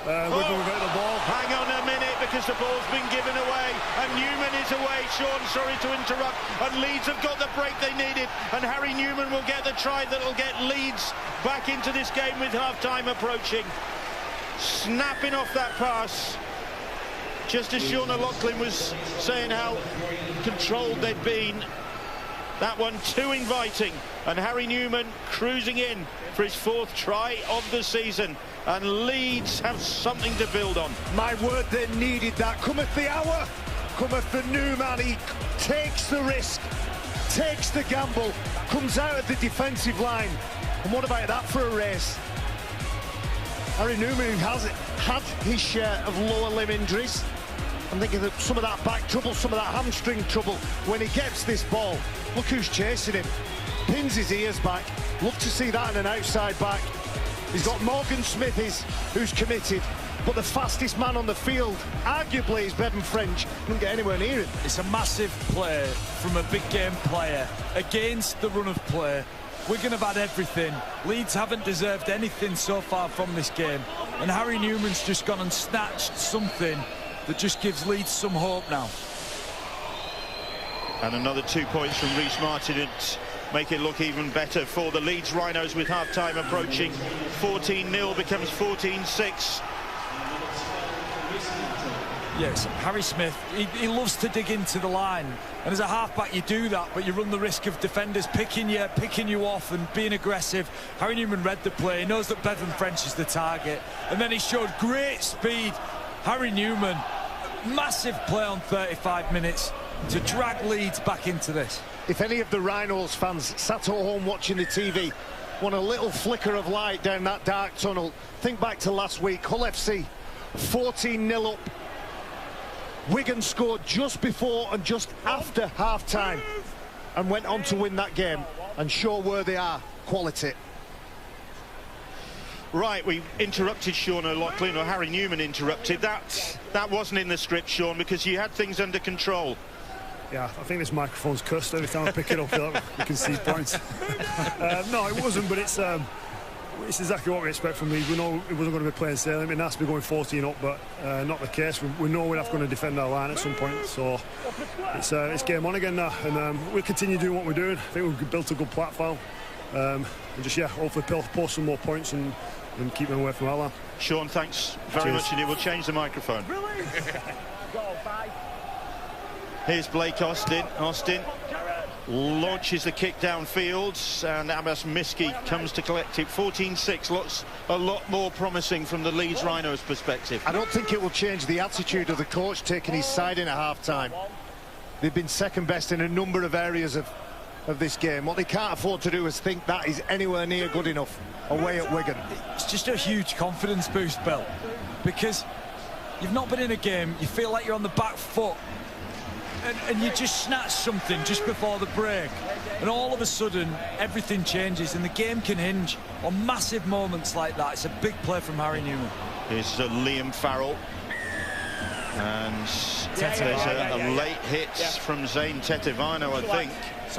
Wigan will get the ball. Hang on a minute, because the ball's been given away, and Newman is away. Sean, sorry to interrupt, and Leeds have got the break they needed, and Harry Newman will get the try that will get Leeds back into this game with half-time approaching. Snapping off that pass, just as Sean O'Loughlin was saying how controlled they'd been. That one too inviting, and Harry Newman cruising in for his 4th try of the season, and Leeds have something to build on. My word, they needed that. Cometh the hour, cometh the Newman. He takes the risk, takes the gamble, comes out of the defensive line. And what about that for a race? Harry Newman, who has had his share of lower limb injuries. I'm thinking of some of that back trouble, some of that hamstring trouble. When he gets this ball, look who's chasing him. Pins his ears back. Love to see that in an outside back. He's got Morgan Smith who's committed, but the fastest man on the field, arguably, is Bevan French. Couldn't get anywhere near it. It's a massive play from a big game player against the run of play. Wigan have had everything. Leeds haven't deserved anything so far from this game. And Harry Newman's just gone and snatched something that just gives Leeds some hope now. And another 2 points from Reece Martin and make it look even better for the Leeds Rhinos with half-time approaching. 14-0 becomes 14-6. Yes, Harry Smith, he loves to dig into the line, and as a halfback you do that, but you run the risk of defenders picking you off and being aggressive. Harry Newman read the play, he knows that Bevan French is the target, and then he showed great speed. Harry Newman, massive play on 35 minutes to drag Leeds back into this. If any of the Rhinos fans sat at home watching the TV want a little flicker of light down that dark tunnel, think back to last week. Hull FC 14-0 up. Wigan scored just before and just after half-time and went on to win that game, and show where they are. Quality. Right, we interrupted Sean O'Loughlin, or Harry Newman interrupted. That wasn't in the script, Sean, because you had things under control. Yeah, I think this microphone's cursed. Every time I pick it up, you can see points. No, it wasn't, but it's exactly what we expect from Leeds. We know it wasn't going to be plain sailing. It'd be nice to be going 14 up, but not the case. We know we're going to defend our line at some point, so it's game on again now, and we'll continue doing what we're doing. I think we've built a good platform, and just hopefully post some more points and keep them away from our line. Sean, thanks very much indeed. We'll change the microphone. Here's Blake Austin. Austin launches the kick downfield, and Abbas Miski comes to collect it. 14-6, looks a lot more promising from the Leeds Rhinos perspective. I don't think it will change the attitude of the coach taking his side in at half-time. They've been second best in a number of areas of this game. What they can't afford to do is think that is anywhere near good enough away at Wigan. It's just a huge confidence boost, Bill, because you've not been in a game, you feel like you're on the back foot, and you just snatch something just before the break, and all of a sudden everything changes, and the game can hinge on massive moments like that. It's a big play from Harry Newman. Here's Liam Farrell, and there's a late hit from Zane Tetevano, I think.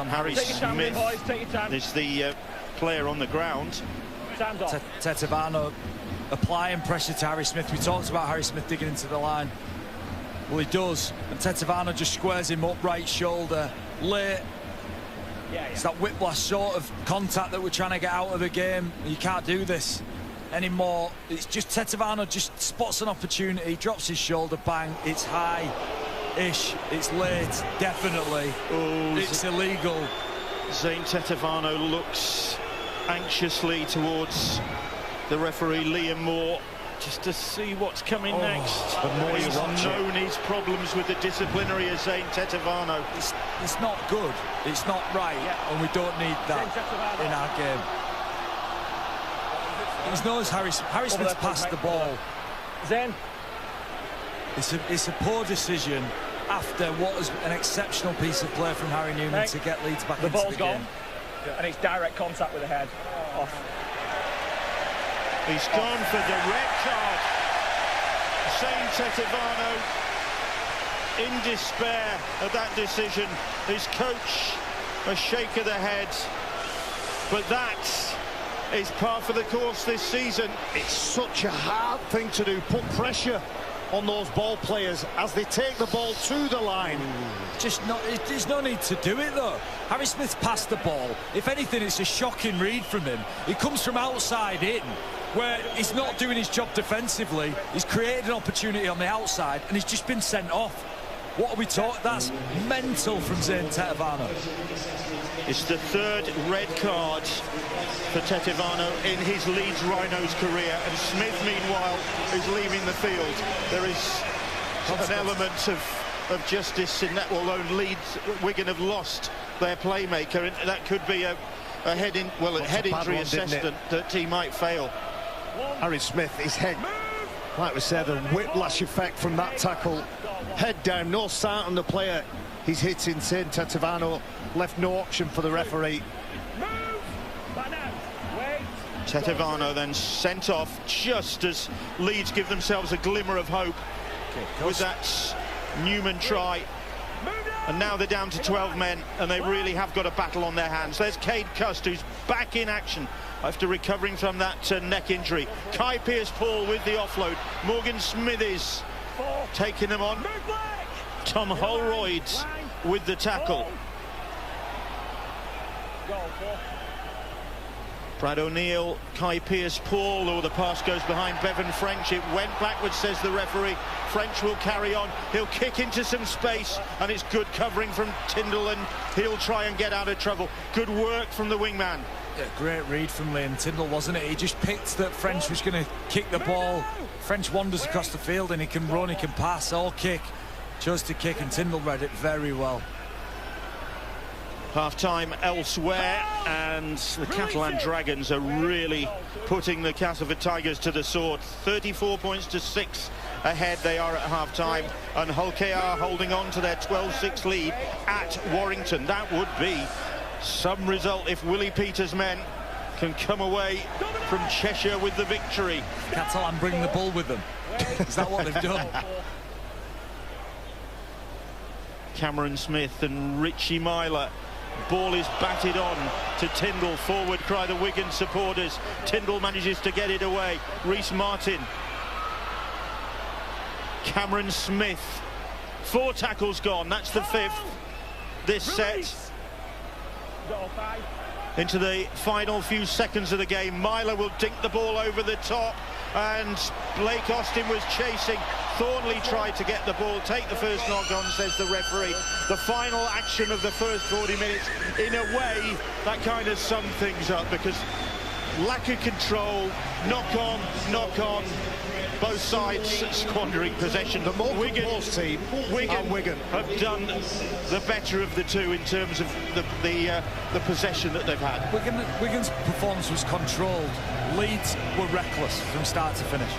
Harry Smith is the player on the ground. Tetevano applying pressure to Harry Smith. We talked about Harry Smith digging into the line. Well, he does, and Tetevano just squares him up, right shoulder, late. It's that whiplash sort of contact that we're trying to get out of the game. You can't do this anymore. It's just Tetevano just spots an opportunity, drops his shoulder, bang, it's high-ish, it's late, definitely. Oh, it's illegal. Zane Tetevano looks anxiously towards the referee, Liam Moore, just to see what's coming next. The more you watch known his problems with the disciplinary as Zane Tetevano. It's not good, it's not right, and we don't need that in our game. He knows Harry Smith's passed the ball. Zane. It's a poor decision after what was an exceptional piece of play from Harry Newman to get Leeds back into the game. The ball's gone, and it's direct contact with the head. Off. He's gone for the red card. Zane Tetevano in despair of that decision. His coach, a shake of the head. But that is par for the course this season. It's such a hard thing to do, put pressure on those ball players as they take the ball to the line. There's no need to do it though. Harry Smith's passed the ball. If anything, it's a shocking read from him. He comes from outside in, where he's not doing his job defensively. He's created an opportunity on the outside, and he's just been sent off. What are we talking? That's mental from Zain Tetevano. It's the third red card for Tetevano in his Leeds Rhinos career, and Smith, meanwhile, is leaving the field. There is an element of justice in that, although Wigan have lost their playmaker, and that could be a head injury assessment that he might fail. Harry Smith, his head, like we said, a whiplash effect from that tackle. Head down, no sight on the player he's hitting. Zain Tetevano left no option for the referee. Tetevano then sent off just as Leeds give themselves a glimmer of hope with that Newman try. And now they're down to 12 men, and they really have got a battle on their hands. There's Cade Cust, who's back in action after recovering from that neck injury. Kai Pearce-Paul with the offload. Morgan Smithies taking them on. Tom Holroyd with the tackle. Brad O'Neill, Kai Pearce-Paul, or the pass goes behind Bevan French. It went backwards, says the referee. French will carry on. He'll kick into some space, and it's good covering from Tyndall, and he'll try and get out of trouble. Good work from the wingman. Yeah, great read from Liam Tyndall, wasn't it? He just picked that French was going to kick the ball. French wanders across the field, and he can run, he can pass, or kick. Chose to kick, and Tyndall read it very well. Half-time elsewhere, and the Catalan Dragons are really putting the Castleford Tigers to the sword. 34 points to 6 ahead they are at half-time, and Hull KR holding on to their 12-6 lead at Warrington. That would be some result if Willie Peters' men can come away from Cheshire with the victory. Catalan bring the ball with them. Is that what they've done? Cameron Smith and Richie Myler. Ball is batted on to Tyndall. Forward cry the Wigan supporters. Tyndall manages to get it away. Reece Martin. Cameron Smith. 4 tackles gone. That's the 5th this set. Into the final few seconds of the game. Myler will dink the ball over the top, and Blake Austin was chasing. Thornley tried to get the ball, take the first knock on, says the referee. The final action of the first 40 minutes. In a way, that kind of summed things up, because lack of control, knock on, both sides squandering possession. The Wigan team and Wigan have done the better of the two in terms of the possession that they've had. Wigan's performance was controlled. Leeds were reckless from start to finish.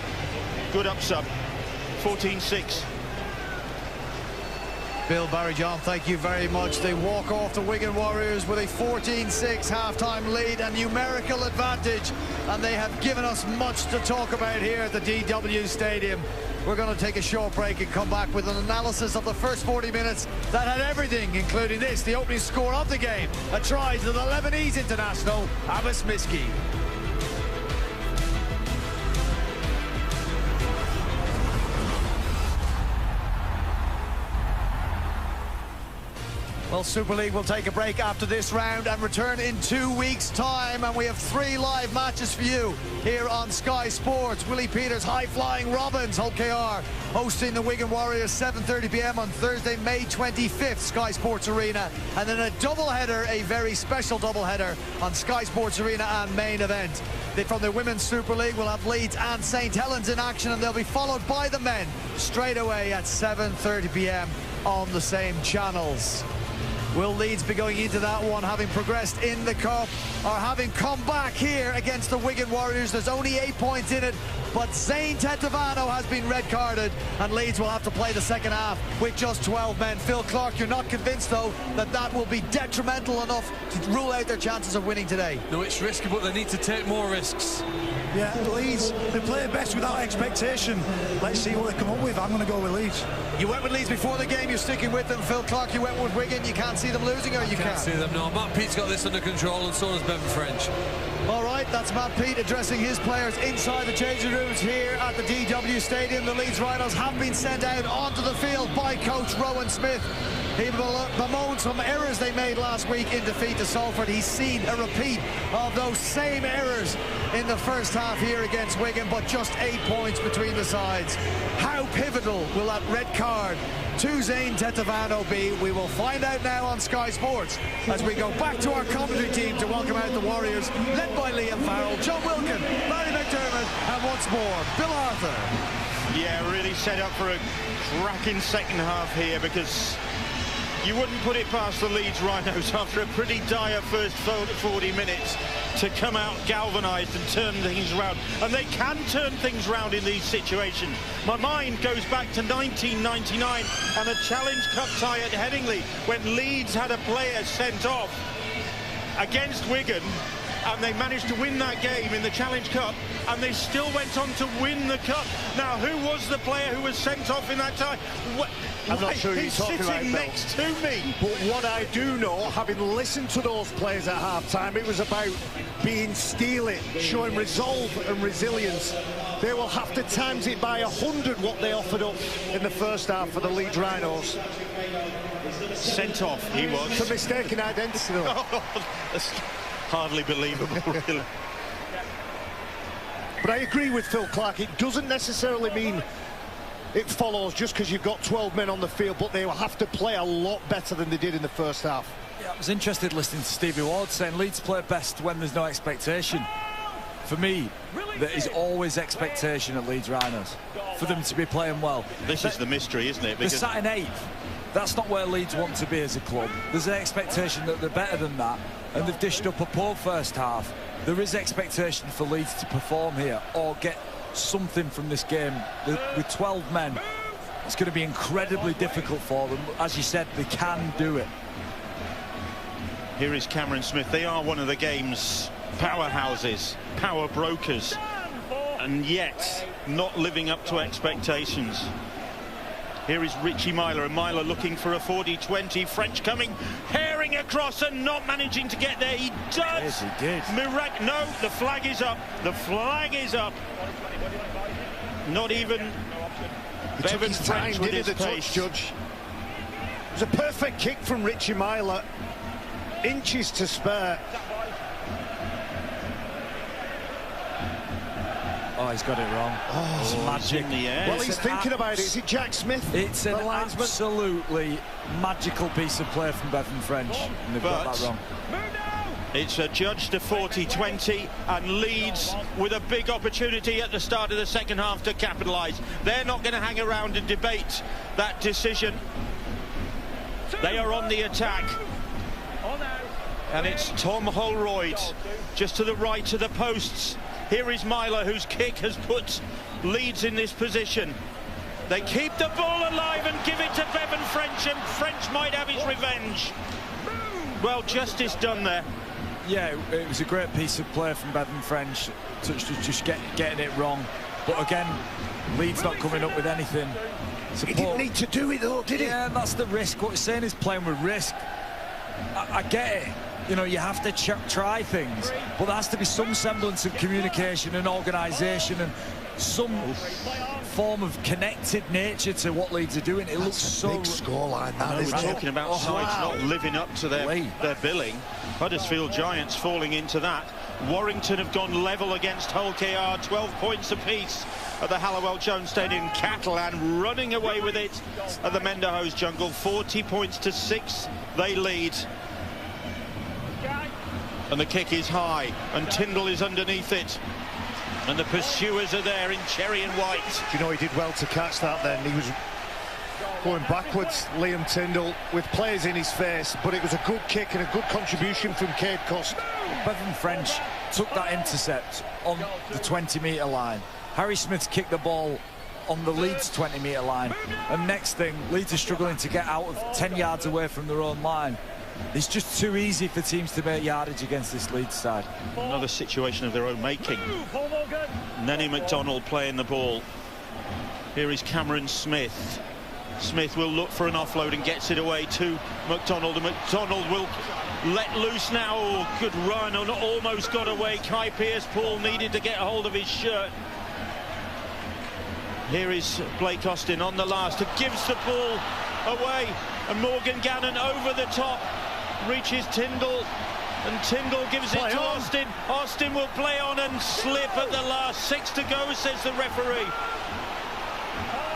Good up sub. 14-6. Bill Barry-John, thank you very much. They walk off the Wigan Warriors with a 14-6 half-time lead, a numerical advantage, and they have given us much to talk about here at the DW Stadium. We're going to take a short break and come back with an analysis of the first 40 minutes that had everything, including this, the opening score of the game, a try to the Lebanese international, Abbas Miski. Well, Super League will take a break after this round and return in 2 weeks' time, and we have 3 live matches for you here on Sky Sports. Willie Peters, high-flying Robins, Hull KR, hosting the Wigan Warriors, 7:30 p.m. on Thursday, May 25th, Sky Sports Arena, and then a doubleheader, a very special doubleheader on Sky Sports Arena and main event. From the Women's Super League, we'll have Leeds and St Helens in action, and they'll be followed by the men straight away at 7:30 p.m. on the same channels. Will Leeds be going into that one having progressed in the cup, or having come back here against the Wigan Warriors? There's only 8 points in it, but Zain Tetevano has been red carded, and Leeds will have to play the second half with just 12 men. Phil Clark, you're not convinced though that that will be detrimental enough to rule out their chances of winning today? No, it's risky, but they need to take more risks. Yeah, Leeds, they play best without expectation. Let's see what they come up with. I'm going to go with Leeds. You went with Leeds before the game, you're sticking with them. Phil Clark, you went with Wigan. You can't see them losing, or you can't see them, no. Matt Pete's got this under control, and so does Bevan French. All right, that's Matt Peat addressing his players inside the changing rooms here at the DW Stadium. The Leeds Rhinos have been sent out onto the field by coach Rowan Smith. He bemoaned some errors they made last week in defeat to Salford. He's seen a repeat of those same errors in the first half here against Wigan, but just 8 points between the sides. How pivotal will that red card to Zane Tetevano be? We will find out now on Sky Sports as we go back to our commentary team to welcome out the Warriors, led by Liam Farrell, John Wilkin, Larry McDermott, and once more, Bill Arthur. Yeah, really set up for a cracking second half here, because you wouldn't put it past the Leeds Rhinos after a pretty dire first 40 minutes to come out galvanised and turn things around. And they can turn things around in these situations. My mind goes back to 1999 and a Challenge Cup tie at Headingley when Leeds had a player sent off against Wigan, and they managed to win that game in the Challenge Cup, and they still went on to win the Cup. Now, who was the player who was sent off in that tie? I'm not sure who you're He's talking about, sitting Bill. next to me. But what I do know, having listened to those players at half-time, it was about being steely, showing resolve and resilience. They will have to times it by 100 what they offered up in the first half for the Leeds Rhinos. Sent off, he was. It's a mistaken identity, though. That's hardly believable, really. But I agree with Phil Clark. It doesn't necessarily mean it follows just because you've got 12 men on the field, but they will have to play a lot better than they did in the first half. Yeah, I was interested listening to Stevie Ward saying Leeds play best when there's no expectation. For me, there is always expectation at Leeds Rhinos for them to be playing well. This is the mystery, isn't it? They're sat in 8th. That's not where Leeds want to be as a club. There's an expectation that they're better than that, and they've dished up a poor first half. There is expectation for Leeds to perform here or get something from this game. With 12 men, it's going to be incredibly difficult for them. As you said, they can do it. Here is Cameron Smith. They are one of the game's powerhouses, power brokers, and yet not living up to expectations. Here is Richie Myler, and Myler looking for a 40-20. French coming, herring across and not managing to get there. He does. Yes, he did. No, the flag is up. The flag is up. Not even Bevan French with his pace. Judge. It was a perfect kick from Richie Myler. Inches to spare. Oh, he's got it wrong. Oh, it's magic in the air. Well, he's thinking about it. Is it Jack Smith? It's an absolutely magical piece of play from Bevan French, and they've got that wrong. It's adjudged a 40-20, and Leeds with a big opportunity at the start of the second half to capitalise. They're not going to hang around and debate that decision. They are on the attack. And it's Tom Holroyd just to the right of the posts. Here is Myler, whose kick has put Leeds in this position. They keep the ball alive and give it to Bevan French, and French might have his revenge. Well, justice done there. Yeah, it was a great piece of play from Bevan French, just getting it wrong. But again, Leeds not coming up with anything. He didn't need to do it, though, did he? Yeah, that's the risk. What he's saying is playing with risk. I get it. You know, you have to try things, but there has to be some semblance of communication and organisation and some form of connected nature to what Leeds are doing. It looks so big scoreline. That is talking about sides not living up to their billing. Huddersfield Giants falling into that. Warrington have gone level against Hull KR, 12 points apiece at the Hallowell Jones Stadium. Catalan running away with it at the Menderhose Jungle, 40 points to 6. They lead. And the kick is high, and Tyndall is underneath it. And the pursuers are there in cherry and white. Do you know, he did well to catch that then. He was going backwards, Liam Tyndall, with players in his face, but it was a good kick and a good contribution from Cade Cost. Bevan French took that intercept on the 20-metre line. Harry Smith's kicked the ball on the Leeds 20-metre line, and next thing, Leeds are struggling to get out of 10 yards away from their own line. It's just too easy for teams to make yardage against this Leeds side. Another situation of their own making. Nenny McDonald playing the ball. Here is Cameron Smith. Smith will look for an offload and gets it away to McDonald, and McDonald will let loose now. Oh, good run, and almost got away. Kai Pearce-Paul needed to get a hold of his shirt. Here is Blake Austin on the last, who gives the ball away, and Morgan Gannon over the top, reaches Tyndall, and Tyndall gives it to Austin. Austin will play on and slip at the last. 6 to go, says the referee.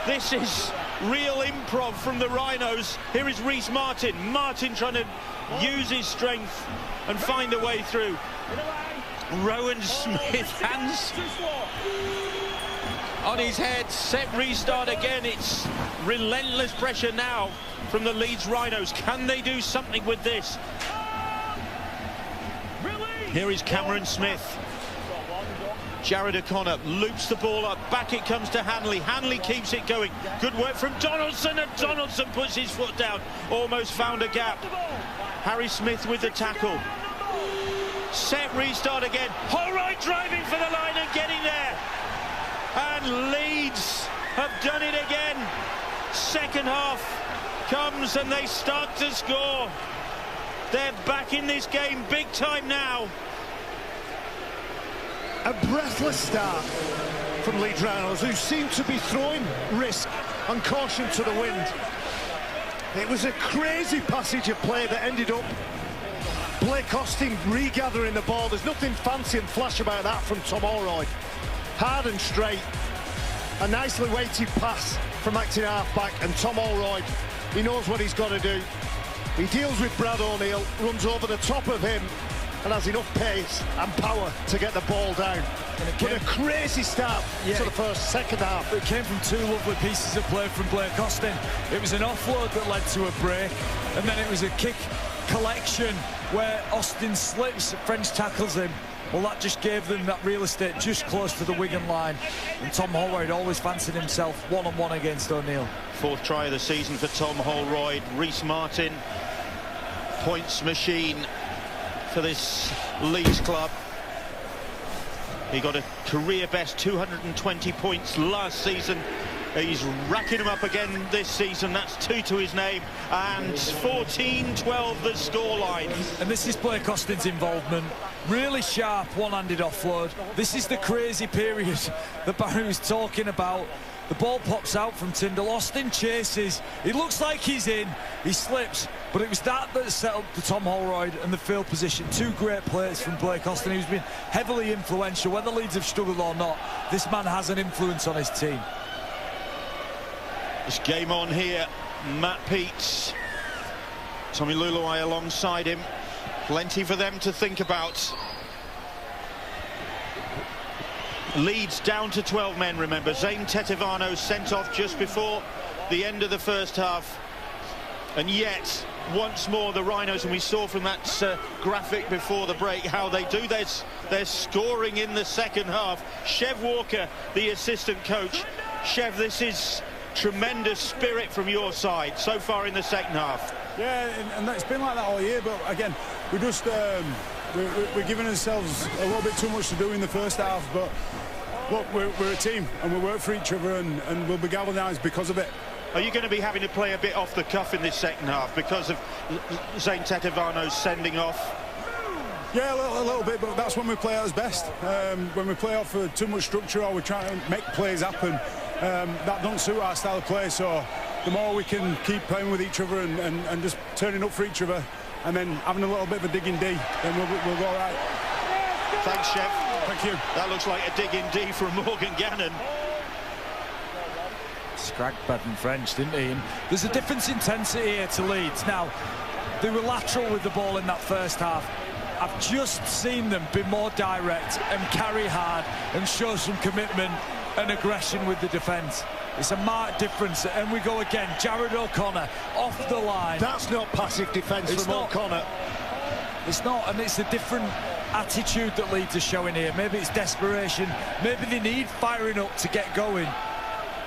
This is real improv from the Rhinos. Here is Reece Martin. Martin trying to use his strength and find a way through. Rowan Smith, hands on his head, set restart again. It's relentless pressure now from the Leeds Rhinos. Can they do something with this? Here is Cameron Smith. Jared O'Connor loops the ball up, back it comes to Hanley. Hanley keeps it going. Good work from Donaldson, and Donaldson puts his foot down. Almost found a gap. Harry Smith with the tackle. Set restart again. Holroyd driving for the line and getting there. And Leeds have done it again. Second half comes and they start to score. They're back in this game big time now. A breathless start from Leeds Rhinos, who seem to be throwing risk and caution to the wind. It was a crazy passage of play that ended up Blake Austin regathering the ball. There's nothing fancy and flash about that from Tom Holroyd. Hard and straight. A nicely weighted pass from acting half-back, and Tom Holroyd, he knows what he's got to do. He deals with Brad O'Neill, runs over the top of him, and has enough pace and power to get the ball down. But a crazy start to the second half. It came from 2 lovely pieces of play from Blake Austin. It was an offload that led to a break, and then it was a kick collection where Austin slips, French tackles him. Well, that just gave them that real estate just close to the Wigan line. And Tom Holroyd always fancied himself one-on-one against O'Neill. 4th try of the season for Tom Holroyd. Reece Martin, points machine for this Leeds club. He got a career best 220 points last season. He's racking them up again this season. That's 2 to his name, and 14-12 the scoreline. And this is Blake Austin's involvement. Really sharp one-handed offload. This is the crazy period that Barry was talking about. The ball pops out from Tyndall. Austin chases. It looks like he's in. He slips. But it was that set up the Tom Holroyd and the field position. 2 great plays from Blake Austin, who's been heavily influential. Whether Leeds have struggled or not, this man has an influence on his team. This game on here. Matt Peets. Tommy Luluai alongside him. Plenty for them to think about. Leeds down to 12 men, remember. Zane Tetevano sent off just before the end of the first half. And yet, once more, the Rhinos, and we saw from that graphic before the break how they do their scoring in the second half. Chev Walker, the assistant coach. Chev, this is tremendous spirit from your side so far in the second half. Yeah, and it's been like that all year, but again, we just we're giving ourselves a little bit too much to do in the first half. But look, we're a team and we work for each other, and we'll be galvanised because of it. Are you going to be having to play a bit off the cuff in this second half because of Zane Tetevano's sending off? Yeah, a little bit, but that's when we play at our best. When we play off too much structure or we're trying to make plays happen, that don't suit our style of play. So the more we can keep playing with each other and just turning up for each other, and then having a little bit of a digging D, then we'll go all right. Thanks, Chev. Thank you. That looks like a digging D from Morgan Gannon. Scragged bad in French, didn't he? And there's a difference in intensity here to Leeds. Now, they were lateral with the ball in that first half. I've just seen them be more direct and carry hard and show some commitment and aggression with the defence. It's a marked difference, and we go again. Jared O'Connor off the line. That's not passive defence from O'Connor. It's not, and it's a different attitude that Leeds are showing here. Maybe it's desperation. Maybe they need firing up to get going.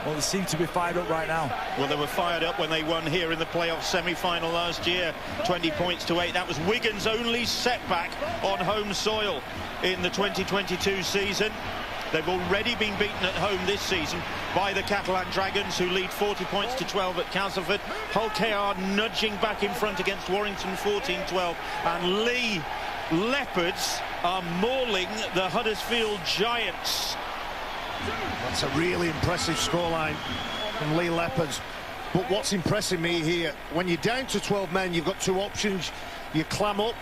Well, they seem to be fired up right now. Well, they were fired up when they won here in the playoff semi-final last year, 20 points to 8. That was Wigan's only setback on home soil in the 2022 season. They've already been beaten at home this season by the Catalan Dragons, who lead 40 points to 12 at Castleford. Hull KR nudging back in front against Warrington 14-12. And Lee Leopards are mauling the Huddersfield Giants. That's a really impressive scoreline from Lee Leopards. But what's impressing me here, when you're down to 12 men, you've got two options. You clam up,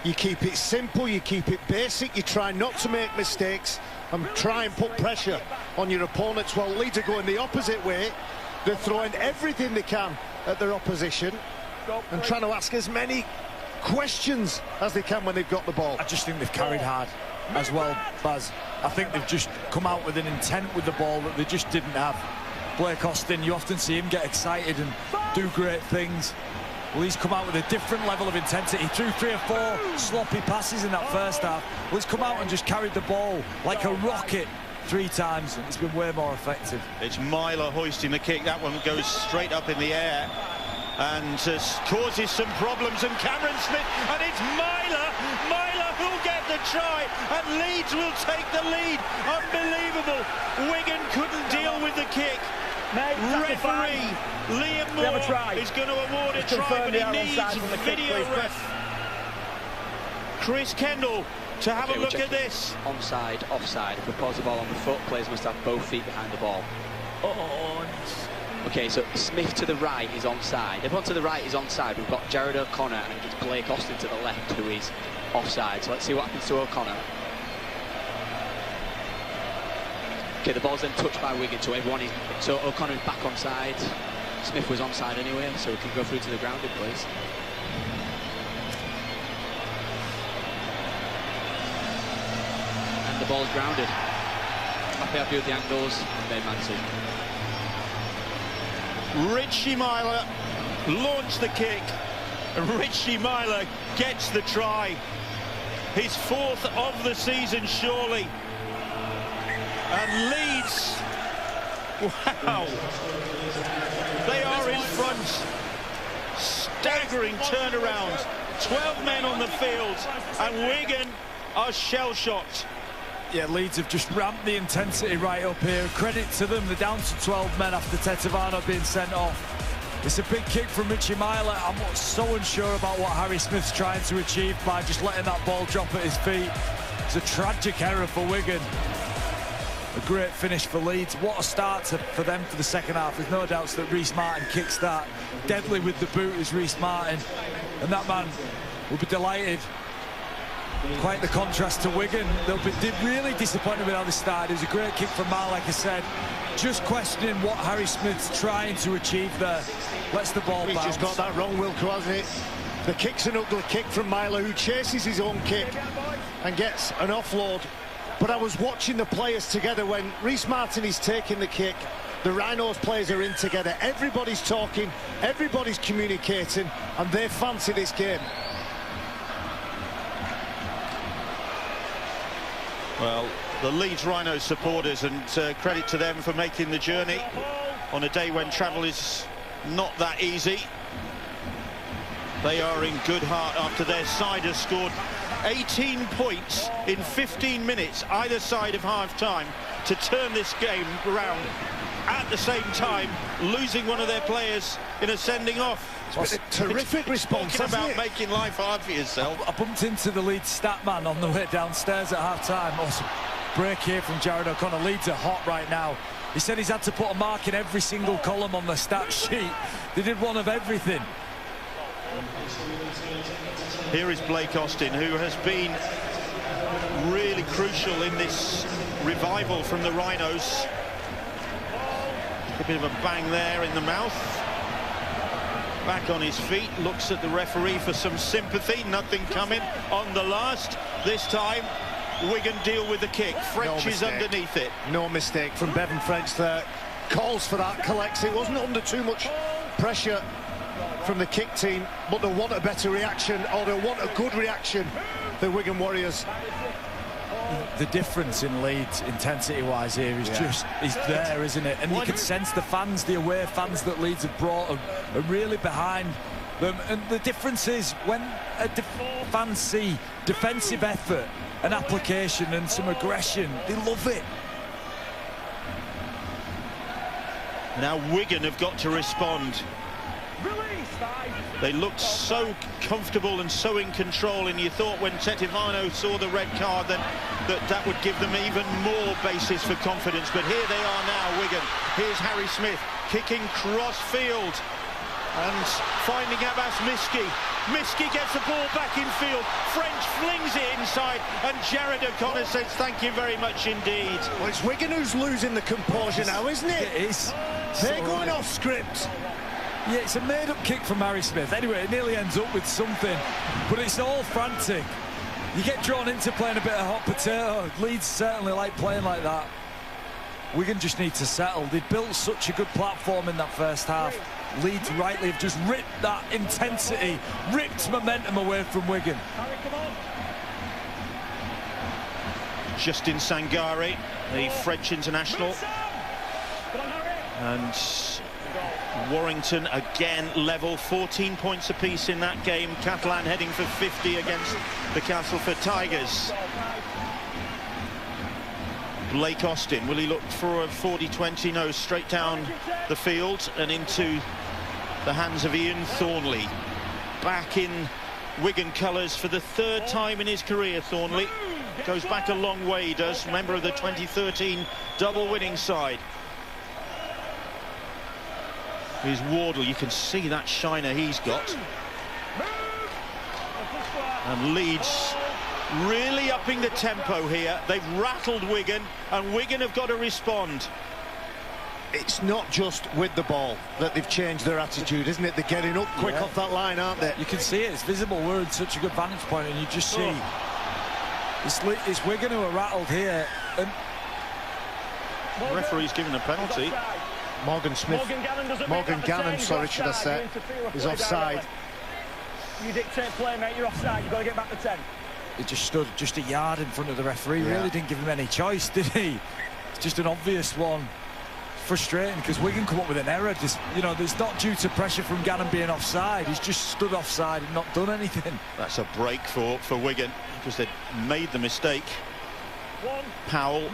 you keep it simple, you keep it basic, you try not to make mistakes and try and put pressure on your opponents. Well, Leeds are going the opposite way. They're throwing everything they can at their opposition and trying to ask as many questions as they can when they've got the ball. I just think they've carried hard as well, Baz. I think they've just come out with an intent with the ball that they just didn't have. Blake Austin, you often see him get excited and do great things. Well, he's come out with a different level of intensity. He threw 3 or 4 sloppy passes in that first half. Well, he's come out and just carried the ball like a rocket 3 times, and it's been way more effective. It's Myler hoisting the kick. That one goes straight up in the air and causes some problems. And Cameron Smith, and it's Myler who'll get the try, and Leeds will take the lead. Unbelievable. Wigan couldn't deal with the kick. Referee Liam Moore is going to award a try, but he needs video ref Chris Kendall to have a look at this. Onside, offside. If we pause the ball on the foot, players must have both feet behind the ball. Okay, so Smith to the right is onside. Everyone to the right is onside. We've got Jared O'Connor and it's Blake Austin to the left who is offside. So let's see what happens to O'Connor. Okay, the ball's then touched by Wigan, so O'Connor is back onside. Smith was onside anyway, so we can go through to the grounded, please. And the ball's grounded. Happy with the angles, made my decision. Richie Myler launched the kick, and Richie Myler gets the try. His 4th of the season, surely. And Leeds, wow, they are in front. Staggering turnaround. 12 men on the field, and Wigan are shell-shocked. Yeah, Leeds have just ramped the intensity right up here. Credit to them, they're down to 12 men after Tetevano being sent off. It's a big kick from Richie Myler. I'm so unsure about what Harry Smith's trying to achieve by just letting that ball drop at his feet. It's a tragic error for Wigan. A great finish for Leeds. What a start for them for the second half. There's no doubts that Reece Martin kicks that. Deadly with the boot is Reece Martin. And that man will be delighted. Quite the contrast to Wigan. They'll be really disappointed with how they started. It was a great kick from Martin, like I said. Just questioning what Harry Smith's trying to achieve there. Lets the ball bounce. He's just got that wrong, Wilco, hasn't he? The kick's an ugly kick from Myler, who chases his own kick and gets an offload. But I was watching the players together when Reece Martin is taking the kick. The Rhinos players are in together. Everybody's talking, everybody's communicating, and they fancy this game. Well, the Leeds Rhinos supporters, and credit to them for making the journey on a day when travel is not that easy. They are in good heart after their side has scored 18 points in 15 minutes either side of half-time to turn this game around. At the same time, losing one of their players in a sending off. It's a terrific response, talking about making life hard for yourself. I bumped into the Leeds stat man on the way downstairs at half-time. Awesome break here from Jared O'Connor. Leeds are hot right now. He said he's had to put a mark in every single column on the stat sheet. They did one of everything. Here is Blake Austin, who has been really crucial in this revival from the Rhinos. A bit of a bang there in the mouth. Back on his feet, looks at the referee for some sympathy. Nothing coming on the last. This time, Wigan deal with the kick. French is underneath it. No mistake from Bevan French there. Calls for that, collects it. Wasn't under too much pressure from the kick team, but they want a better reaction, or they want a good reaction, the Wigan Warriors. The difference in Leeds intensity-wise here is is there, isn't it? And you can sense the fans, the away fans that Leeds have brought are really behind them. And the difference is when fans see defensive effort and application and some aggression, they love it. Now Wigan have got to respond. They looked so comfortable and so in control, and you thought when Tetivano saw the red card that would give them even more basis for confidence. But here they are now, Wigan. Here's Harry Smith kicking cross field and finding Abbas Miski. Miski gets the ball back in field. French flings it inside, and Jared O'Connor says thank you very much indeed. Well, it's Wigan who's losing the composure now, isn't it? It is. They're going off script. Yeah, it's a made-up kick from Harry Smith. Anyway, it nearly ends up with something, but it's all frantic. You get drawn into playing a bit of hot potato. Leeds certainly like playing like that. Wigan just need to settle. They built such a good platform in that first half. Leeds rightly have just ripped that intensity, ripped momentum away from Wigan. Justin Sangare, the French international. And Warrington again level, 14 points apiece in that game. Catalan heading for 50 against the Castleford Tigers. Blake Austin, will he look for a 40-20? No, straight down the field and into the hands of Ian Thornley. Back in Wigan colours for the third time in his career, Thornley. Goes back a long way, he does. Member of the 2013 double winning side. Here's Wardle, you can see that shiner he's got. And Leeds really upping the tempo here. They've rattled Wigan, and Wigan have got to respond. It's not just with the ball that they've changed their attitude, isn't it? They're getting up quick off that line, aren't they? You can see it, it's visible. We're in such a good vantage point, and you just see it's Wigan who are rattled here. And the referee's given a penalty. Morgan Smith, Morgan Gannon, sorry, should I say, is offside. You dictate play, mate, you're offside, you've got to get back to 10. He just stood just a yard in front of the referee, really didn't give him any choice, did he? It's just an obvious one. Frustrating, because Wigan come up with an error. Just, you know, it's not due to pressure from Gannon being offside, he's just stood offside and not done anything. That's a break for Wigan, because they made the mistake. Powell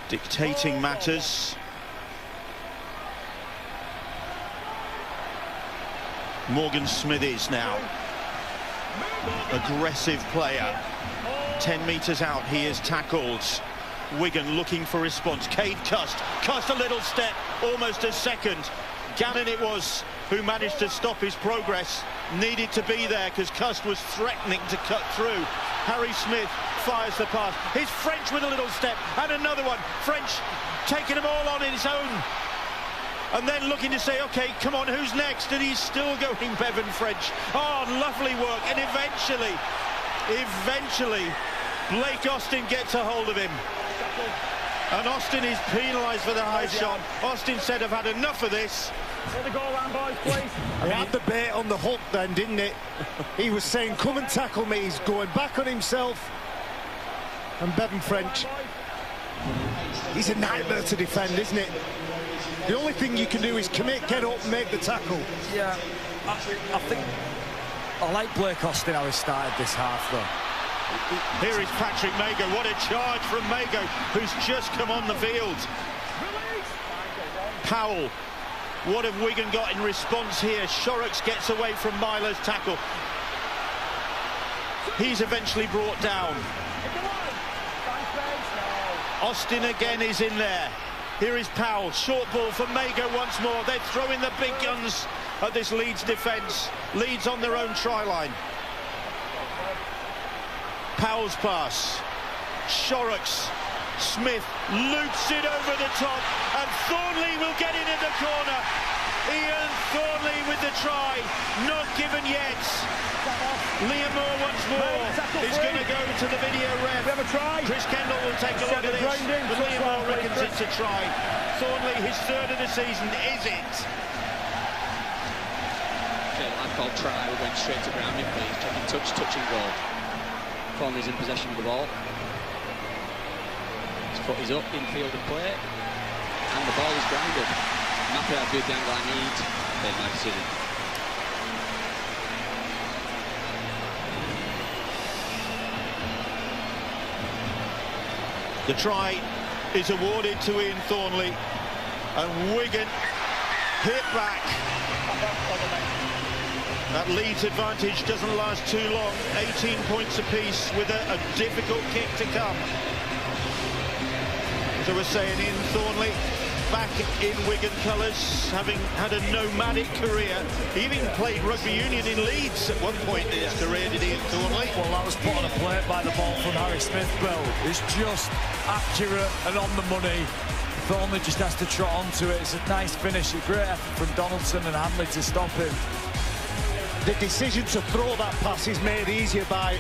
dictating matters. Morgan Smithies now, aggressive player. 10 metres out, he is tackled. Wigan looking for response. Cade Cust a little step, almost a second. Gannon it was who managed to stop his progress. Needed to be there because Cust was threatening to cut through. Harry Smith fires the pass. Here's French with a little step, and another one. French taking them all on his own. And then looking to say, OK, come on, who's next? And he's still going, Bevan French. Oh, lovely work. And eventually, Blake Austin gets a hold of him. And Austin is penalised for the high shot. Austin said, I've had enough of this. Let the goal line, boys, please. He had the bait on the hook then, didn't it? He was saying, come and tackle me. He's going back on himself. And Bevan French, he's a nightmare to defend, isn't it? The only thing you can do is commit, get up, and make the tackle. Yeah, I think I like Blake Austin how he started this half, though. Here is Patrick Mago. What a charge from Mago, who's just come on the field. Powell. What have Wigan got in response here? Shorrocks gets away from Myler's tackle. He's eventually brought down. Austin again is in there. Here is Powell, short ball for Mago once more. They're throwing the big guns at this Leeds defence. Leeds on their own try line. Powell's pass. Shorrocks. Smith loops it over the top, and Thornley will get it in the corner. Ian Thornley with the try, not given yet. Liam Moore once more is going to go to the video ref. We have a try. Chris Kendall will take a look at this, but Liam Moore reckons it's a try. Thornley, his third of the season, is it? I've called try, we're going straight to ground, please. Checking touching goal. Thornley's in possession of the ball. His foot is up, infield of play, and the ball is grounded. Mappy had good the angle I need. Made my decision. The try is awarded to Ian Thornley. And Wigan hit back. That Leeds advantage doesn't last too long. 18 points apiece with a difficult kick to come. So we're saying Ian Thornley back in Wigan colours, having had a nomadic career. He even played rugby union in Leeds at one point in his career, did Ian Thornley? Well, that was put on a plate by the ball from Harry Smith, Bill. It's just accurate and on the money. Thornley just has to trot onto it. It's a nice finish, a great effort from Donaldson and Hanley to stop him. The decision to throw that pass is made easier by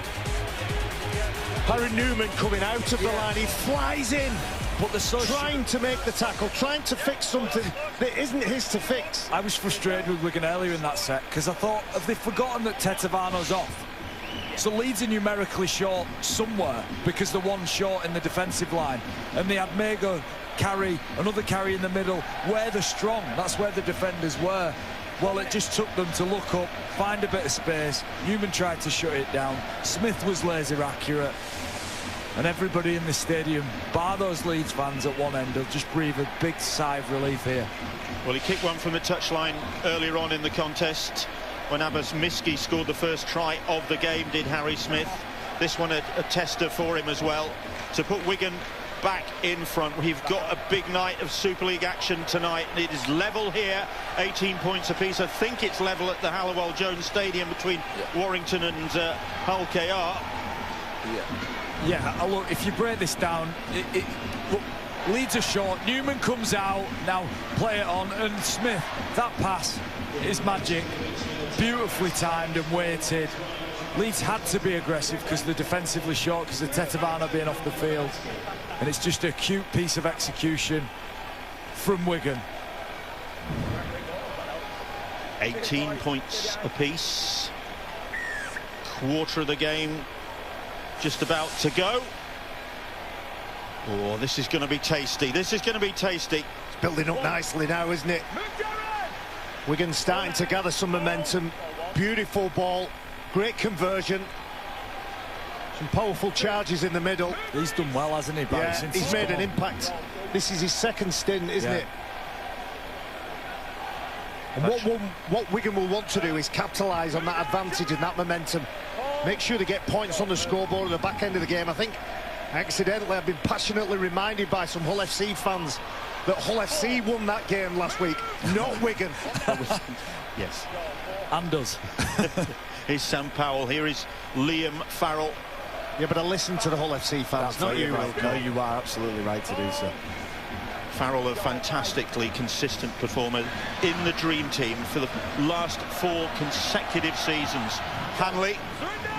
Harry Newman coming out of the line. He flies in, but trying to make the tackle, trying to fix something that isn't his to fix. I was frustrated with Wigan earlier in that set because I thought, have they forgotten that Tetevano's off? So Leeds are numerically short somewhere because they're one short in the defensive line, and they had Mego carry, another carry in the middle where they're strong. That's where the defenders were. Well, it just took them to look up, find a bit of space. Newman tried to shut it down. Smith was laser accurate. And everybody in the stadium, bar those Leeds fans at one end, will just breathe a big sigh of relief here. Well, he kicked one from the touchline earlier on in the contest when Abbas Miski scored the first try of the game, did Harry Smith. This one a tester for him as well, to put Wigan back in front. We've got a bbig night of Super League action tonight. It is level here, 18 points apiece. I think it's level at the Halliwell Jones Stadium between Warrington and Hull KR. Yeah, look, if you break this down, look, Leeds are short. Newman comes out, now play it on, and Smith, that pass is magic. Beautifully timed and weighted. Leeds had to be aggressive because they're defensively short because of Tetevano being off the field. And it's just a cute piece of execution from Wigan. 18 points apiece. Quarter of the game just about to go. Oh, this is going to be tasty. This is going to be tasty. It's building up nicely now, isn't it? Wigan starting to gather some momentum. Beautiful ball. Great conversion. Some powerful charges in the middle. He's done well, hasn't he, Barry? Yeah, he's made an impact. This is his second stint, isn't it? And what Wigan will want to do is capitalise on that advantage and that momentum. Make sure they get points on the scoreboard at the back end of the game. I think, accidentally, I've been passionately reminded by some Hull FC fans that Hull FC won that game last week, not Wigan. Yes. And us. Here's Sam Powell. Here is Liam Farrell. Yeah, but I listen to the Hull FC fans, not you. Right. No, you are absolutely right to do so. Farrell, a fantastically consistent performer in the dream team for the last 4 consecutive seasons. Hanley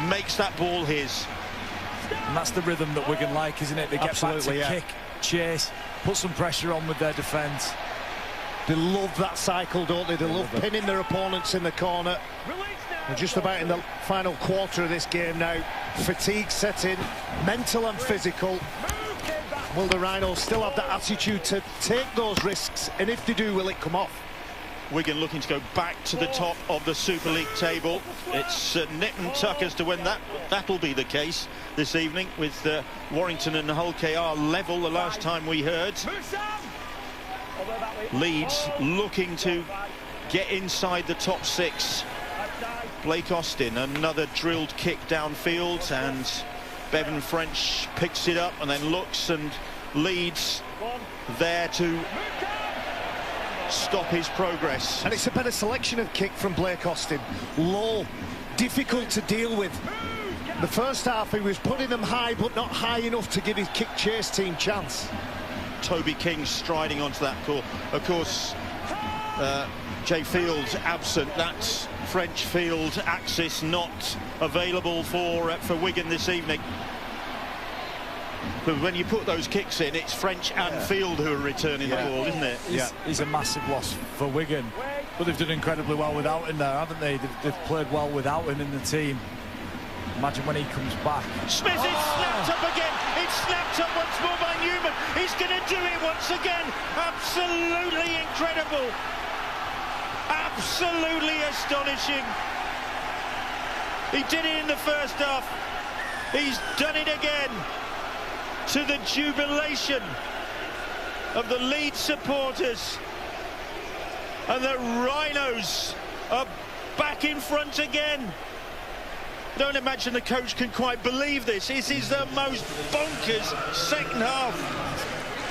makes that ball his. And that's the rhythm that Wigan like, isn't it? They get back to kick, chase, put some pressure on with their defence. They love that cycle, don't they? They love pinning their opponents in the corner. We're just about in the final quarter of this game now. Fatigue set in, mental and physical. Will the Rhinos still have that attitude to take those risks? And if they do, will it come off? Wigan looking to go back to the top of the Super League table. It's nip and tuck as to when that'll be the case this evening, with Warrington and Hull KR level the last time we heard. Leeds looking to get inside the top 6. Blake Austin, another drilled kick downfield, and Bevan French picks it up and then looks, and Leeds there to stop his progress. And it's a better selection of kick from Blake Austin. Low, difficult to deal with. The first half he was putting them high, but not high enough to give his kick chase team chance. Toby King striding onto that call. Of course, Jay Field's absent. That's French field axis not available for Wigan this evening. But when you put those kicks in, it's French and Field who are returning the ball, isn't it? He's a massive loss for Wigan. But they've done incredibly well without him there, haven't they? They've played well without him in the team. Imagine when he comes back. Smith, it's snapped up again. It's snapped up once more by Newman. He's going to do it once again. Absolutely incredible. Absolutely astonishing. He did it in the first half. He's done it again. To the jubilation of the Leeds supporters. And the Rhinos are back in front again. Don't imagine the coach can quite believe this. This is the most bonkers second half.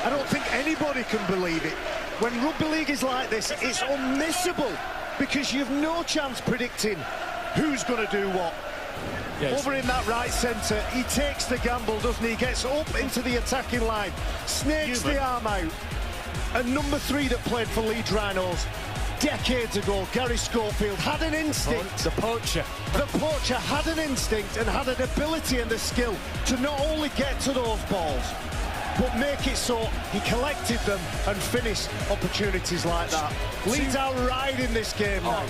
I don't think anybody can believe it. When rugby league is like this, it's unmissable because you've no chance predicting who's going to do what. Yes. Over in that right centre, he takes the gamble, doesn't he? Gets up into the attacking line, snakes the arm out. And number 3 that played for Leeds Rhinos decades ago, Gary Schofield, had an instinct. The poacher. The poacher had an instinct and had an ability and the skill to not only get to those balls, but make it so he collected them and finished opportunities like that. Leeds are right in this game now.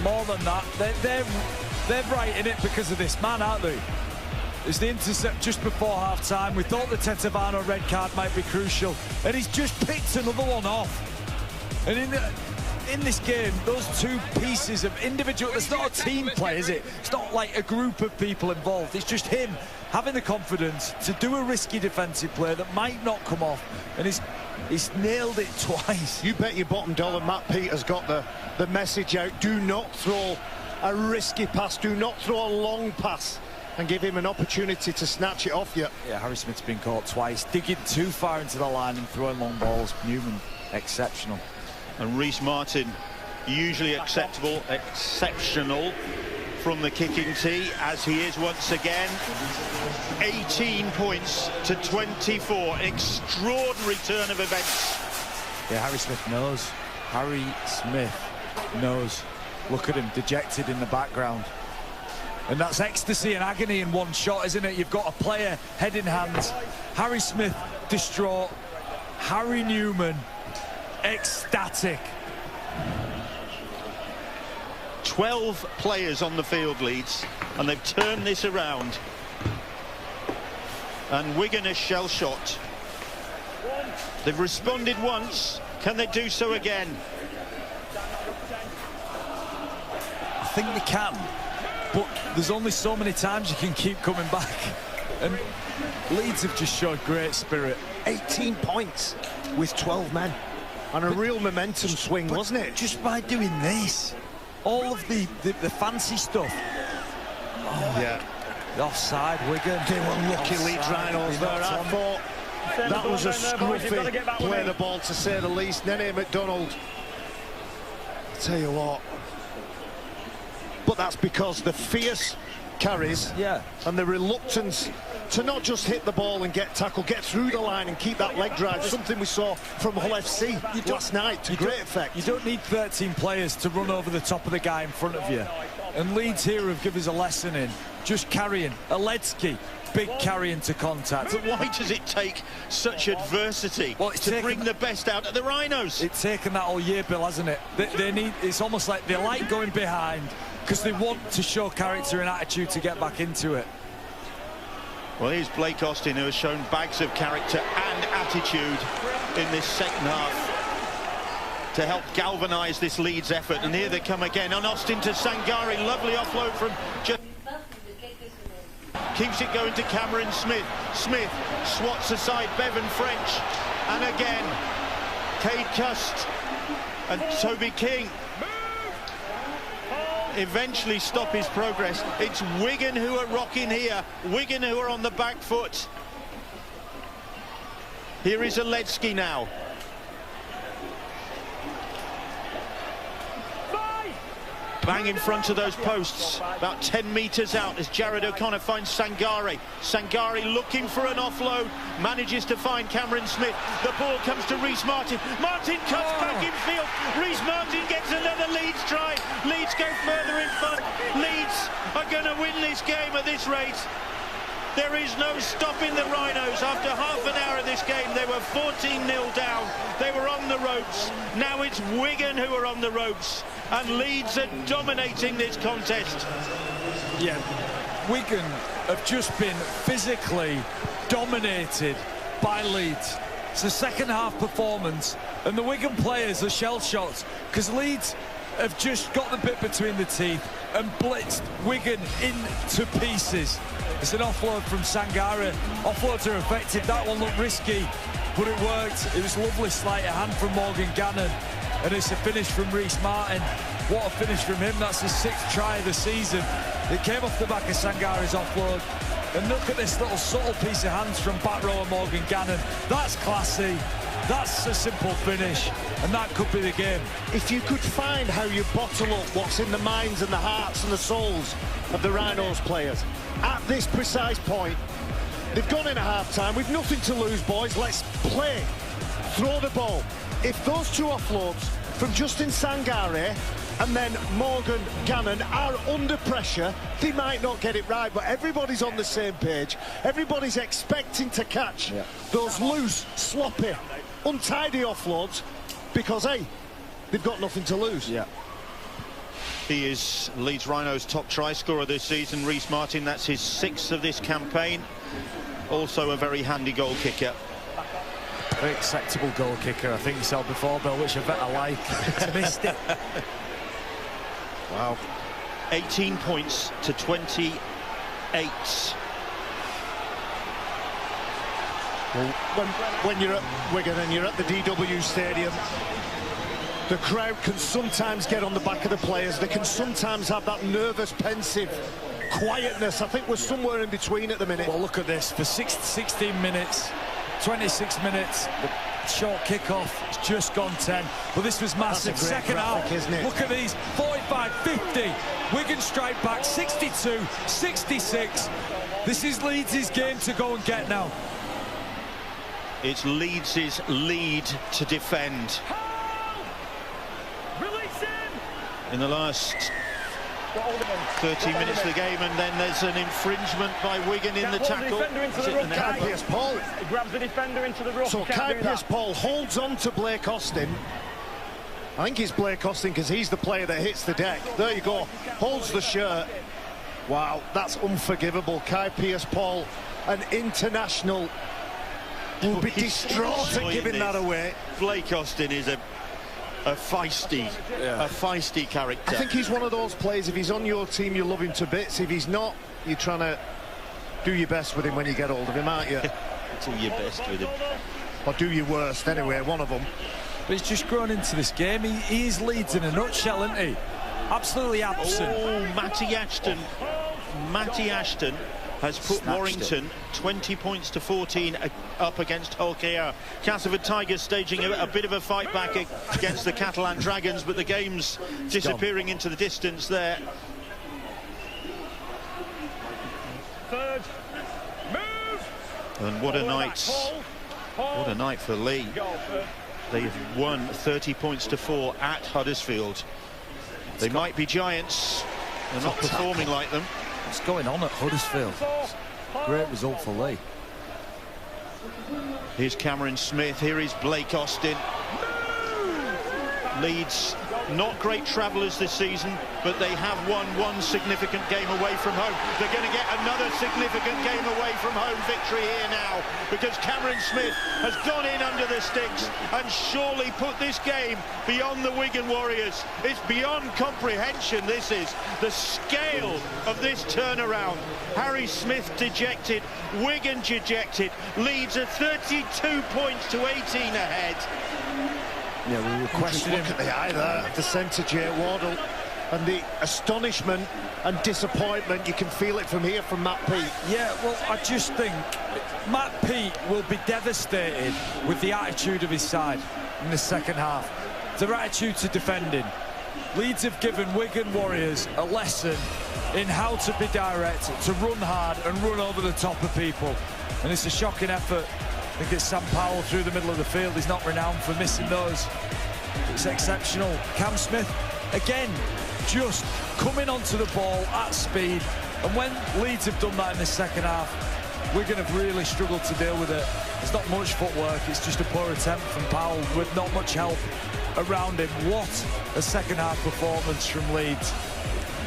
More than that, they're right in it because of this man, aren't they? There's the intercept just before half-time. We thought the Tetevano red card might be crucial, and he's just picked another one off. And in this game, those 2 pieces of individual, it's not a team play, is it? It's not like a group of people involved. It's just him having the confidence to do a risky defensive play that might not come off, and he's nailed it twice. You bet your bottom dollar Matt Peters got the message out. Do not throw a risky pass. Do not throw a long pass and give him an opportunity to snatch it off you. Yeah, Harry Smith's been caught twice, digging too far into the line and throwing long balls. Newman, exceptional. And Reece Martin, usually exceptional from the kicking tee, as he is once again. 18 points to 24. Extraordinary turn of events. Yeah, Harry Smith knows. Harry Smith knows. Look at him, dejected in the background. And that's ecstasy and agony in one shot, isn't it? You've got a player head in hands. Harry Smith distraught. Harry Newman ecstatic. 12 players on the field, Leeds, and they've turned this around. And Wigan is shell-shocked. They've responded once. Can they do so again? I think they can, but there's only so many times you can keep coming back. And Leeds have just showed great spirit. 18 points with 12 men. And a real momentum swing, wasn't it? Just by doing this. All of the fancy stuff. Oh, yeah. The offside, Wigan. They were lucky, Leeds Rhinos there. I thought that was a scruffy play the ball, to say the least. Nene McDonald. I'll tell you what. But that's because the fierce carries and the reluctance to not just hit the ball and get tackled, get through the line and keep that leg drive, something we saw from Hull FC last night to great effect. You don't need 13 players to run over the top of the guy in front of you. And Leeds here have given us a lesson in just carrying. Aledzki, big carry into contact. But why does it take such adversity to bring the best out of the Rhinos? It's taken that all year, Bill, hasn't it? They need. It's almost like they like going behind because they want to show character and attitude to get back into it. Well, here's Blake Austin, who has shown bags of character and attitude in this second half to help galvanise this Leeds effort. And here they come again on Austin to Sangari. Lovely offload from... Keeps it going to Cameron Smith. Smith swats aside Bevan French. And again, Cade Cust and Toby King eventually stop his progress. It's Wigan who are rocking here. Wigan who are on the back foot. Here is Aledzki now. Bang in front of those posts, about 10 metres out as Jared O'Connor finds Sangari. Sangari looking for an offload, manages to find Cameron Smith. The ball comes to Reece Martin. Martin cuts back in field. Reece Martin gets another Leeds try. Leeds go further in front. Leeds are going to win this game at this rate. There is no stopping the Rhinos. After half an hour of this game, they were 14-0 down. They were on the ropes. Now it's Wigan who are on the ropes. And Leeds are dominating this contest. Yeah, Wigan have just been physically dominated by Leeds. It's the second half performance, and the Wigan players are shell-shocked because Leeds have just got the bit between the teeth and blitzed Wigan into pieces. It's an offload from Sangara. Offloads are effective. That one looked risky. but it worked. It was lovely sleight of hand from Morgan Gannon, and it's a finish from Reece Martin. What a finish from him. That's his 6th try of the season. It came off the back of Sangari's offload. And look at this little subtle piece of hands from back rower Morgan Gannon. That's classy. That's a simple finish, and that could be the game. If you could find how you bottle up what's in the minds and the hearts and the souls of the Rhinos players at this precise point, they've gone in at half-time. We've nothing to lose, boys. Let's play. Throw the ball. If those two offloads from Justin Sangare and then Morgan Gannon are under pressure, they might not get it right, but everybody's on the same page. Everybody's expecting to catch those loose, sloppy, untidy offloads because, hey, they've got nothing to lose. Yeah. He is Leeds Rhinos' top try scorer this season, Reece Martin. That's his 6th of this campaign. Also a very handy goal kicker. Very acceptable goal kicker. I think you saw before, Bill, which I bet I like. He's missed it. Wow. 18 points to 28. Well, when you're at Wigan and you're at the DW Stadium, the crowd can sometimes get on the back of the players. They can sometimes have that nervous, pensive quietness. I think we're somewhere in between at the minute. Well, look at this. For 16 minutes, 26 minutes, the short kick-off, it's just gone 10. But this was massive. Second half, isn't it? Look at these. 45-50. Wigan strike back. 62-66. This is Leeds' game to go and get now. It's Leeds' lead to defend. In the last 30 minutes of the game, and then there's an infringement by Wigan in the tackle. Kai Pearce-Paul. He grabs the defender into the rough. So Kai Pearce-Paul holds on to Blake Austin. I think it's Blake Austin because he's the player that hits the deck. There you go. Holds the shirt. Wow, that's unforgivable. Kai Pearce-Paul, an international, will be distraught at giving that away. Blake Austin is a feisty character. I think he's one of those players, if he's on your team, you love him to bits. If he's not, you're trying to do your best with him when you get hold of him, aren't you? Do your best with him. Or do your worst, anyway, one of them. But he's just grown into this game. He is Leeds in a nutshell, isn't he? Absolutely absent. Oh, Matty Ashton. Matty Ashton has put Warrington 20 points to 14 up against Hull KR. Castleford Tigers staging a bit of a fight back against the Catalan Dragons, but the game's disappearing into the distance there. Third. Move. And what a night. What a night for Lee. They've won 30 points to 4 at Huddersfield. They might be giants. They're not performing like them. What's going on at Huddersfield? Great result for Lee. Here's Cameron Smith. Here is Blake Austin. Leeds, not great travellers this season, but they have won one significant game away from home. They're going to get another significant game away from home victory here now, because Cameron Smith has gone in under the sticks and surely put this game beyond the Wigan Warriors. It's beyond comprehension, this is. The scale of this turnaround. Harry Smith dejected, Wigan dejected. Leeds are 32 points to 18 ahead. Yeah, we were questioning. Look at the eye there, the centre, Jay Wardle, and the astonishment and disappointment. You can feel it from here from Matt Peat. Yeah, well, I just think Matt Peat will be devastated with the attitude of his side in the second half. Their attitude to defending. Leeds have given Wigan Warriors a lesson in how to be direct, to run hard and run over the top of people. And it's a shocking effort. I think it's Sam Powell through the middle of the field. He's not renowned for missing those. It's exceptional. Cam Smith, again, just coming onto the ball at speed. And when Leeds have done that in the second half, Wigan have really struggled to deal with it. There's not much footwork. It's just a poor attempt from Powell with not much help around him. What a second half performance from Leeds.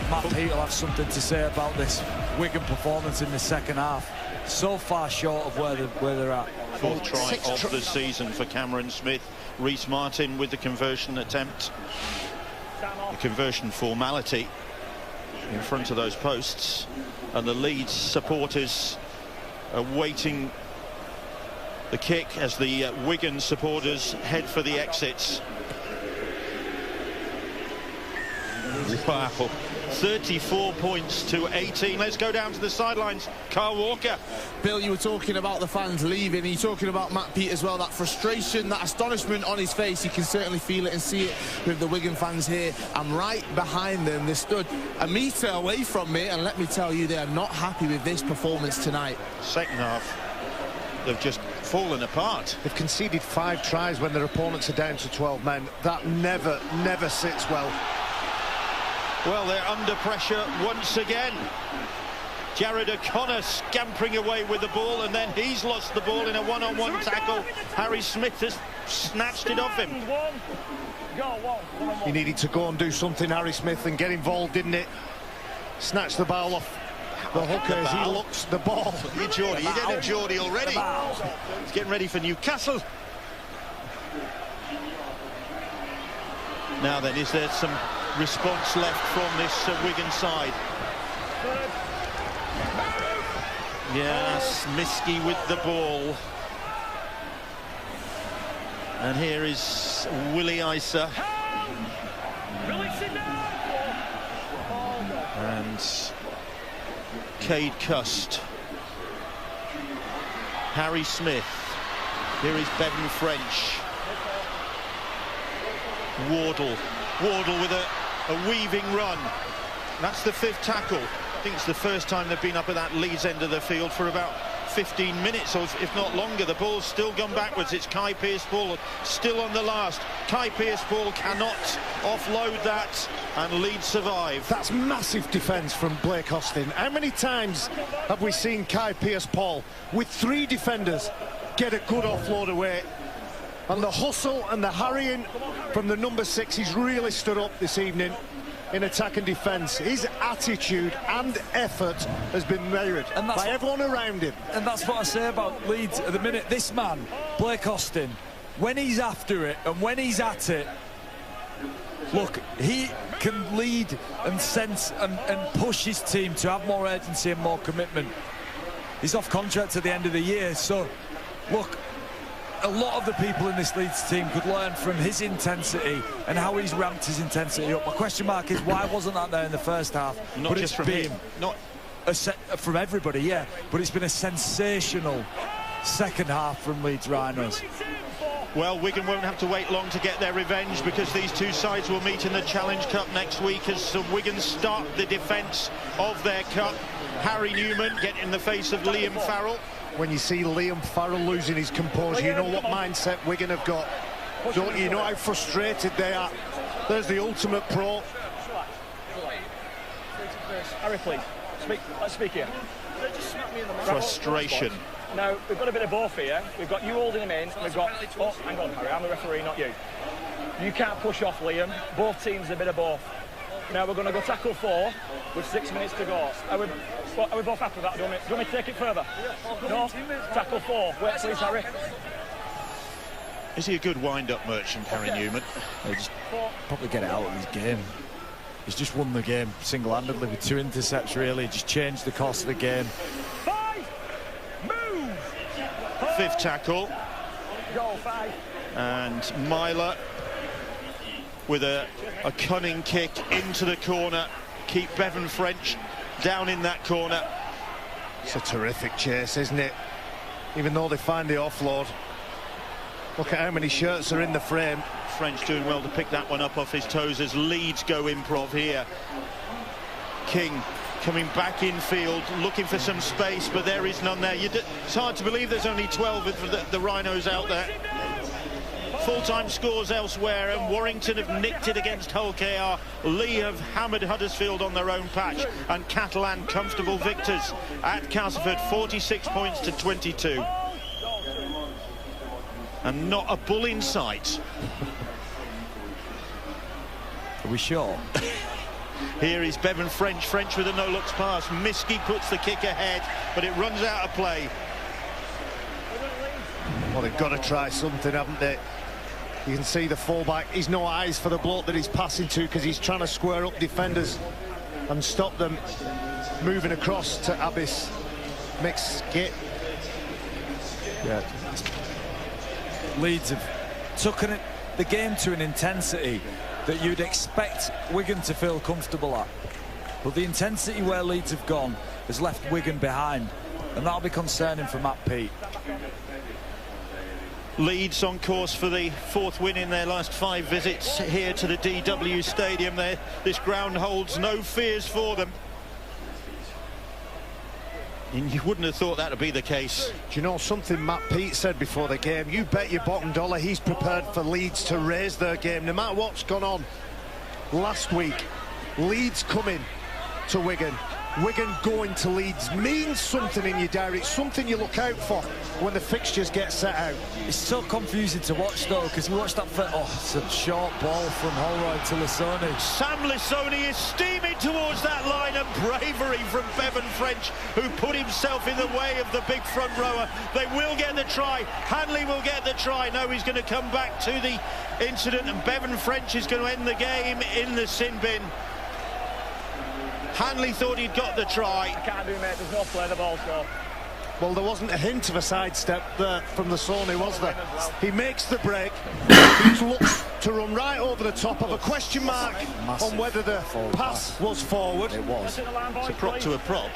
Matt Peat will have something to say about this Wigan performance in the second half. So far short of where they're at. Fourth try of the season for Cameron Smith. Reece Martin with the conversion attempt. The conversion formality in front of those posts. And the Leeds supporters are waiting the kick as the Wigan supporters head for the exits. Wow, 34 points to 18. Let's go down to the sidelines. Carl Walker. Bill, you were talking about the fans leaving. You're talking about Matt Peet as well. That frustration, that astonishment on his face. You can certainly feel it and see it with the Wigan fans here. I'm right behind them. They stood a metre away from me, and let me tell you, they are not happy with this performance tonight. Second half, they've just fallen apart. They've conceded 5 tries when their opponents are down to 12 men. That never sits well. Well, they're under pressure once again. Jared O'Connor scampering away with the ball, and then he's lost the ball in a one-on-one tackle. Harry Smith has snatched it off him. He needed to go and do something, Harry Smith, and get involved, didn't it? Snatch the ball off the hooker as he looks the ball. You Geordie, you did it, Geordie already. He's getting ready for Newcastle. Now then, is there some response left from this Wigan side? Yes, Miski with the ball. And here is Willie Isa. And Cade Cust. Harry Smith. Here is Bevan French. Wardle with a weaving run. That's the 5th tackle. I think it's the first time they've been up at that Leeds end of the field for about 15 minutes, or if not longer. The ball's still gone backwards. It's Kai Pearce-Ball still on the last. Kai Pearce-Ball cannot offload that, and Leeds survive. That's massive defence from Blake Austin. How many times have we seen Kai Pearce-Ball with 3 defenders get a good offload away? And the hustle and the harrying from the number 6, he's really stood up this evening in attack and defence. His attitude and effort has been mirrored by everyone around him. And that's what I say about Leeds at the minute. This man, Blake Austin, when he's after it and when he's at it, look, he can lead and sense and push his team to have more urgency and more commitment. He's off contract at the end of the year, so look, a lot of the people in this Leeds team could learn from his intensity and how he's ramped his intensity up. My question mark is, why wasn't that there in the first half? Not just from him, not from everybody, yeah, but it's been a sensational second half from Leeds Rhinos. Well, Wigan won't have to wait long to get their revenge, because these two sides will meet in the Challenge Cup next week as Wigan start the defence of their cup. Harry Newman getting in the face of Liam Farrell. When you see Liam Farrell losing his composure, you know what mindset Wigan have got. Don't you know how frustrated they are? There's the ultimate pro. Harry, please. Let's speak here. Frustration. Now, we've got a bit of both here. We've got you holding him in. We've got... Oh, hang on, Harry. I'm the referee, not you. You can't push off Liam. Both teams a bit of both. Now we're going to go tackle 4 with 6 minutes to go. Are we both happy with that? Do you want me to take it further? No? Tackle 4. Wait, please, Harry. Is he a good wind-up merchant, Harry Newman? He'll just probably get it out of his game. He's just won the game single-handedly with 2 intercepts, really. Just changed the course of the game. 5. Move. 5th tackle. Go, 5. And Myler with a cunning kick into the corner. Keep Bevan French down in that corner. It's a terrific chase, isn't it? Even though they find the offload. Look at how many shirts are in the frame. French doing well to pick that one up off his toes as Leeds go improv here. King coming back in field, looking for some space, but there is none there. It's hard to believe there's only 12 of the Rhinos out there. Full-time scores elsewhere, and Warrington have nicked it against Hull KR. Lee have hammered Huddersfield on their own patch, and Catalan comfortable victors at Castleford, 46 points to 22. And not a bull in sight. Are we sure? Here is Bevan French. French with a no-looks pass. Miski puts the kick ahead, but it runs out of play. Well, they've got to try something, haven't they? You can see the fullback. He's no eyes for the bloke that he's passing to, because he's trying to square up defenders and stop them moving across to Abyss. Mixed skit. Yeah. Leeds have taken the game to an intensity that you'd expect Wigan to feel comfortable at. But the intensity where Leeds have gone has left Wigan behind, and that'll be concerning for Matt Pete. Leeds on course for the 4th win in their last 5 visits here to the DW Stadium. This ground holds no fears for them. And you wouldn't have thought that would be the case. Do you know something Matt Pete said before the game? You bet your bottom dollar he's prepared for Leeds to raise their game. No matter what's gone on last week, Leeds coming to Wigan, Wigan going to Leeds means something in your diary. It's something you look out for when the fixtures get set out. It's so confusing to watch, though, because we watched that it's a short ball from Holroyd to Lissoni. Sam Lissoni is steaming towards that line, and bravery from Bevan French, who put himself in the way of the big front rower. They will get the try. Hanley will get the try. No, he's going to come back to the incident, and Bevan French is going to end the game in the sin bin. Hanley thought he'd got the try. I can't do, mate. There's no play the ball, so. Well, there wasn't a hint of a sidestep there from Lissoni, was there? He makes the break. He looks to run right over the top of a question mark on whether the pass was forward. It was. It's a prop to a prop.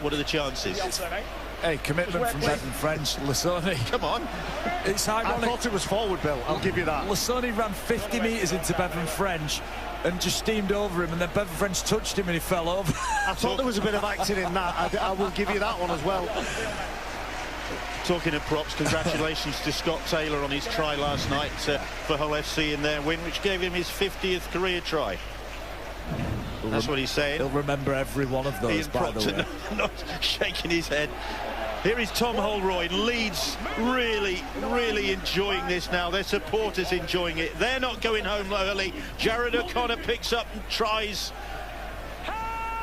What are the chances? Hey, commitment from Bevan French, Lissoni. Come on. It's ironic. I thought it was forward, Bill. I'll give you that. Lissoni ran 50 metres into Bevan French and just steamed over him, and then Bevan French touched him and he fell over. I thought there was a bit of acting in that. I will give you that one as well. Talking of props, congratulations to Scott Taylor on his try last night for Hull FC in their win, which gave him his 50th career try. That's what he's saying. He'll remember every one of those, by the way. Not shaking his head. Here is Tom Holroyd. Leeds really enjoying this now. Their supporters enjoying it. They're not going home early. Jared O'Connor picks up and tries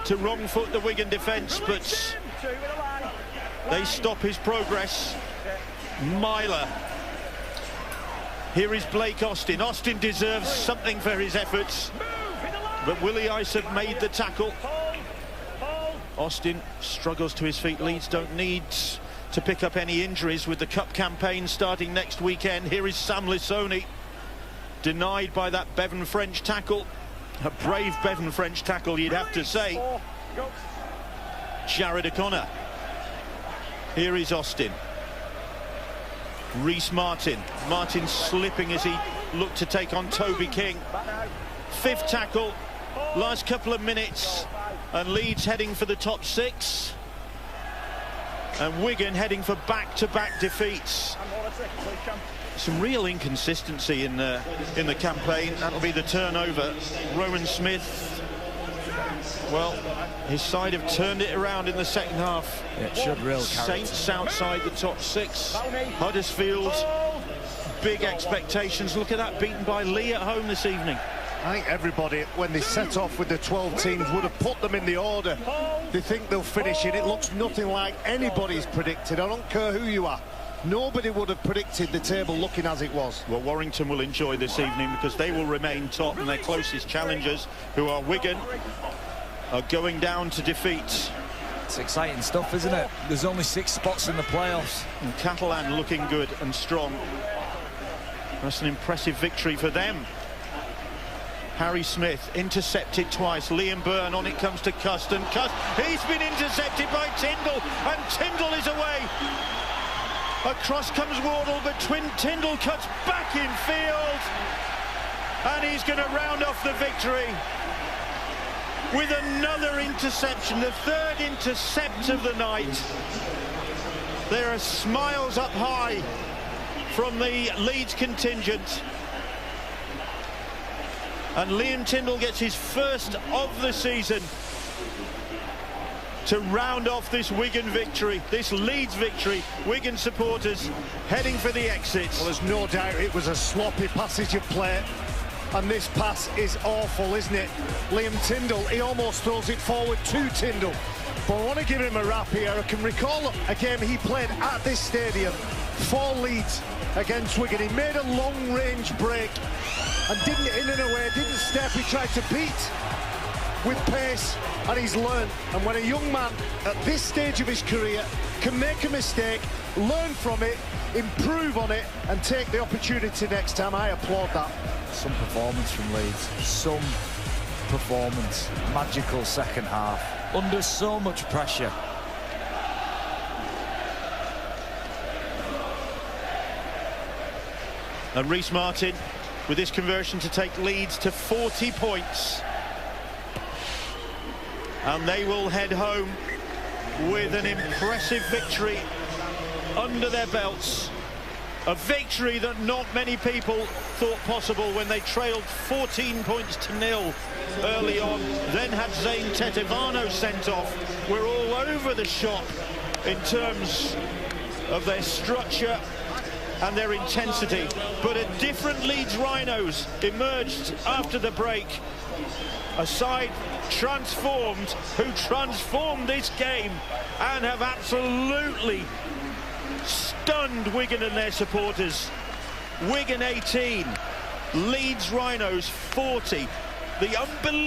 to wrong foot the Wigan defence, but they stop his progress. Myler. Here is Blake Austin. Austin deserves something for his efforts, but Willie Ice have made the tackle. Austin struggles to his feet. Leeds don't need to pick up any injuries with the cup campaign starting next weekend. Here is Sam Lissoni, denied by that Bevan French tackle. A brave Bevan French tackle, you'd have to say. Jared O'Connor. Here is Austin. Reece Martin. Martin slipping as he looked to take on Toby King. 5th tackle, last couple of minutes. And Leeds heading for the top 6, and Wigan heading for back-to-back defeats. Some real inconsistency in the campaign. That'll be the turnover. Rowan Smith, well, his side have turned it around in the second half. It should really. Saints outside the top 6. Huddersfield, big expectations. Look at that, beaten by Lee at home this evening. I think everybody, when they set off with the 12 teams, would have put them in the order they think they'll finish in. It looks nothing like anybody's predicted. I don't care who you are. Nobody would have predicted the table looking as it was. Well, Warrington will enjoy this evening because they will remain top, and their closest challengers, who are Wigan, are going down to defeat. It's exciting stuff, isn't it? There's only 6 spots in the playoffs. And Catalan looking good and strong. That's an impressive victory for them. Harry Smith intercepted twice. Liam Byrne, on it comes to Custon. He's been intercepted by Tyndall, and Tyndall is away. Across comes Wardle, but Tyndall cuts back in field, and he's going to round off the victory with another interception, the 3rd intercept of the night. There are smiles up high from the Leeds contingent. And Liam Tyndall gets his first of the season to round off this Wigan victory, this Leeds victory. Wigan supporters heading for the exits. Well, there's no doubt it was a sloppy passage of play, and this pass is awful, isn't it? Liam Tyndall, he almost throws it forward to Tyndall. But I want to give him a rap here. I can recall a game he played at this stadium for Leeds against Wigan. He made a long-range break and didn't in and away, didn't step. He tried to beat with pace, and he's learned. And when a young man at this stage of his career can make a mistake, learn from it, improve on it, and take the opportunity next time, I applaud that. Some performance from Leeds. Some performance. Magical second half. Under so much pressure. And Reece Martin with this conversion to take Leeds to 40 points. And they will head home with an impressive victory under their belts. A victory that not many people thought possible when they trailed 14 points to 0 early on, then had Zane Tetevano sent off. We're all over the shop in terms of their structure and their intensity, but a different Leeds Rhinos emerged after the break. A side transformed, who transformed this game and have absolutely stunned Wigan and their supporters. Wigan 18, Leeds Rhinos 40. The unbelievable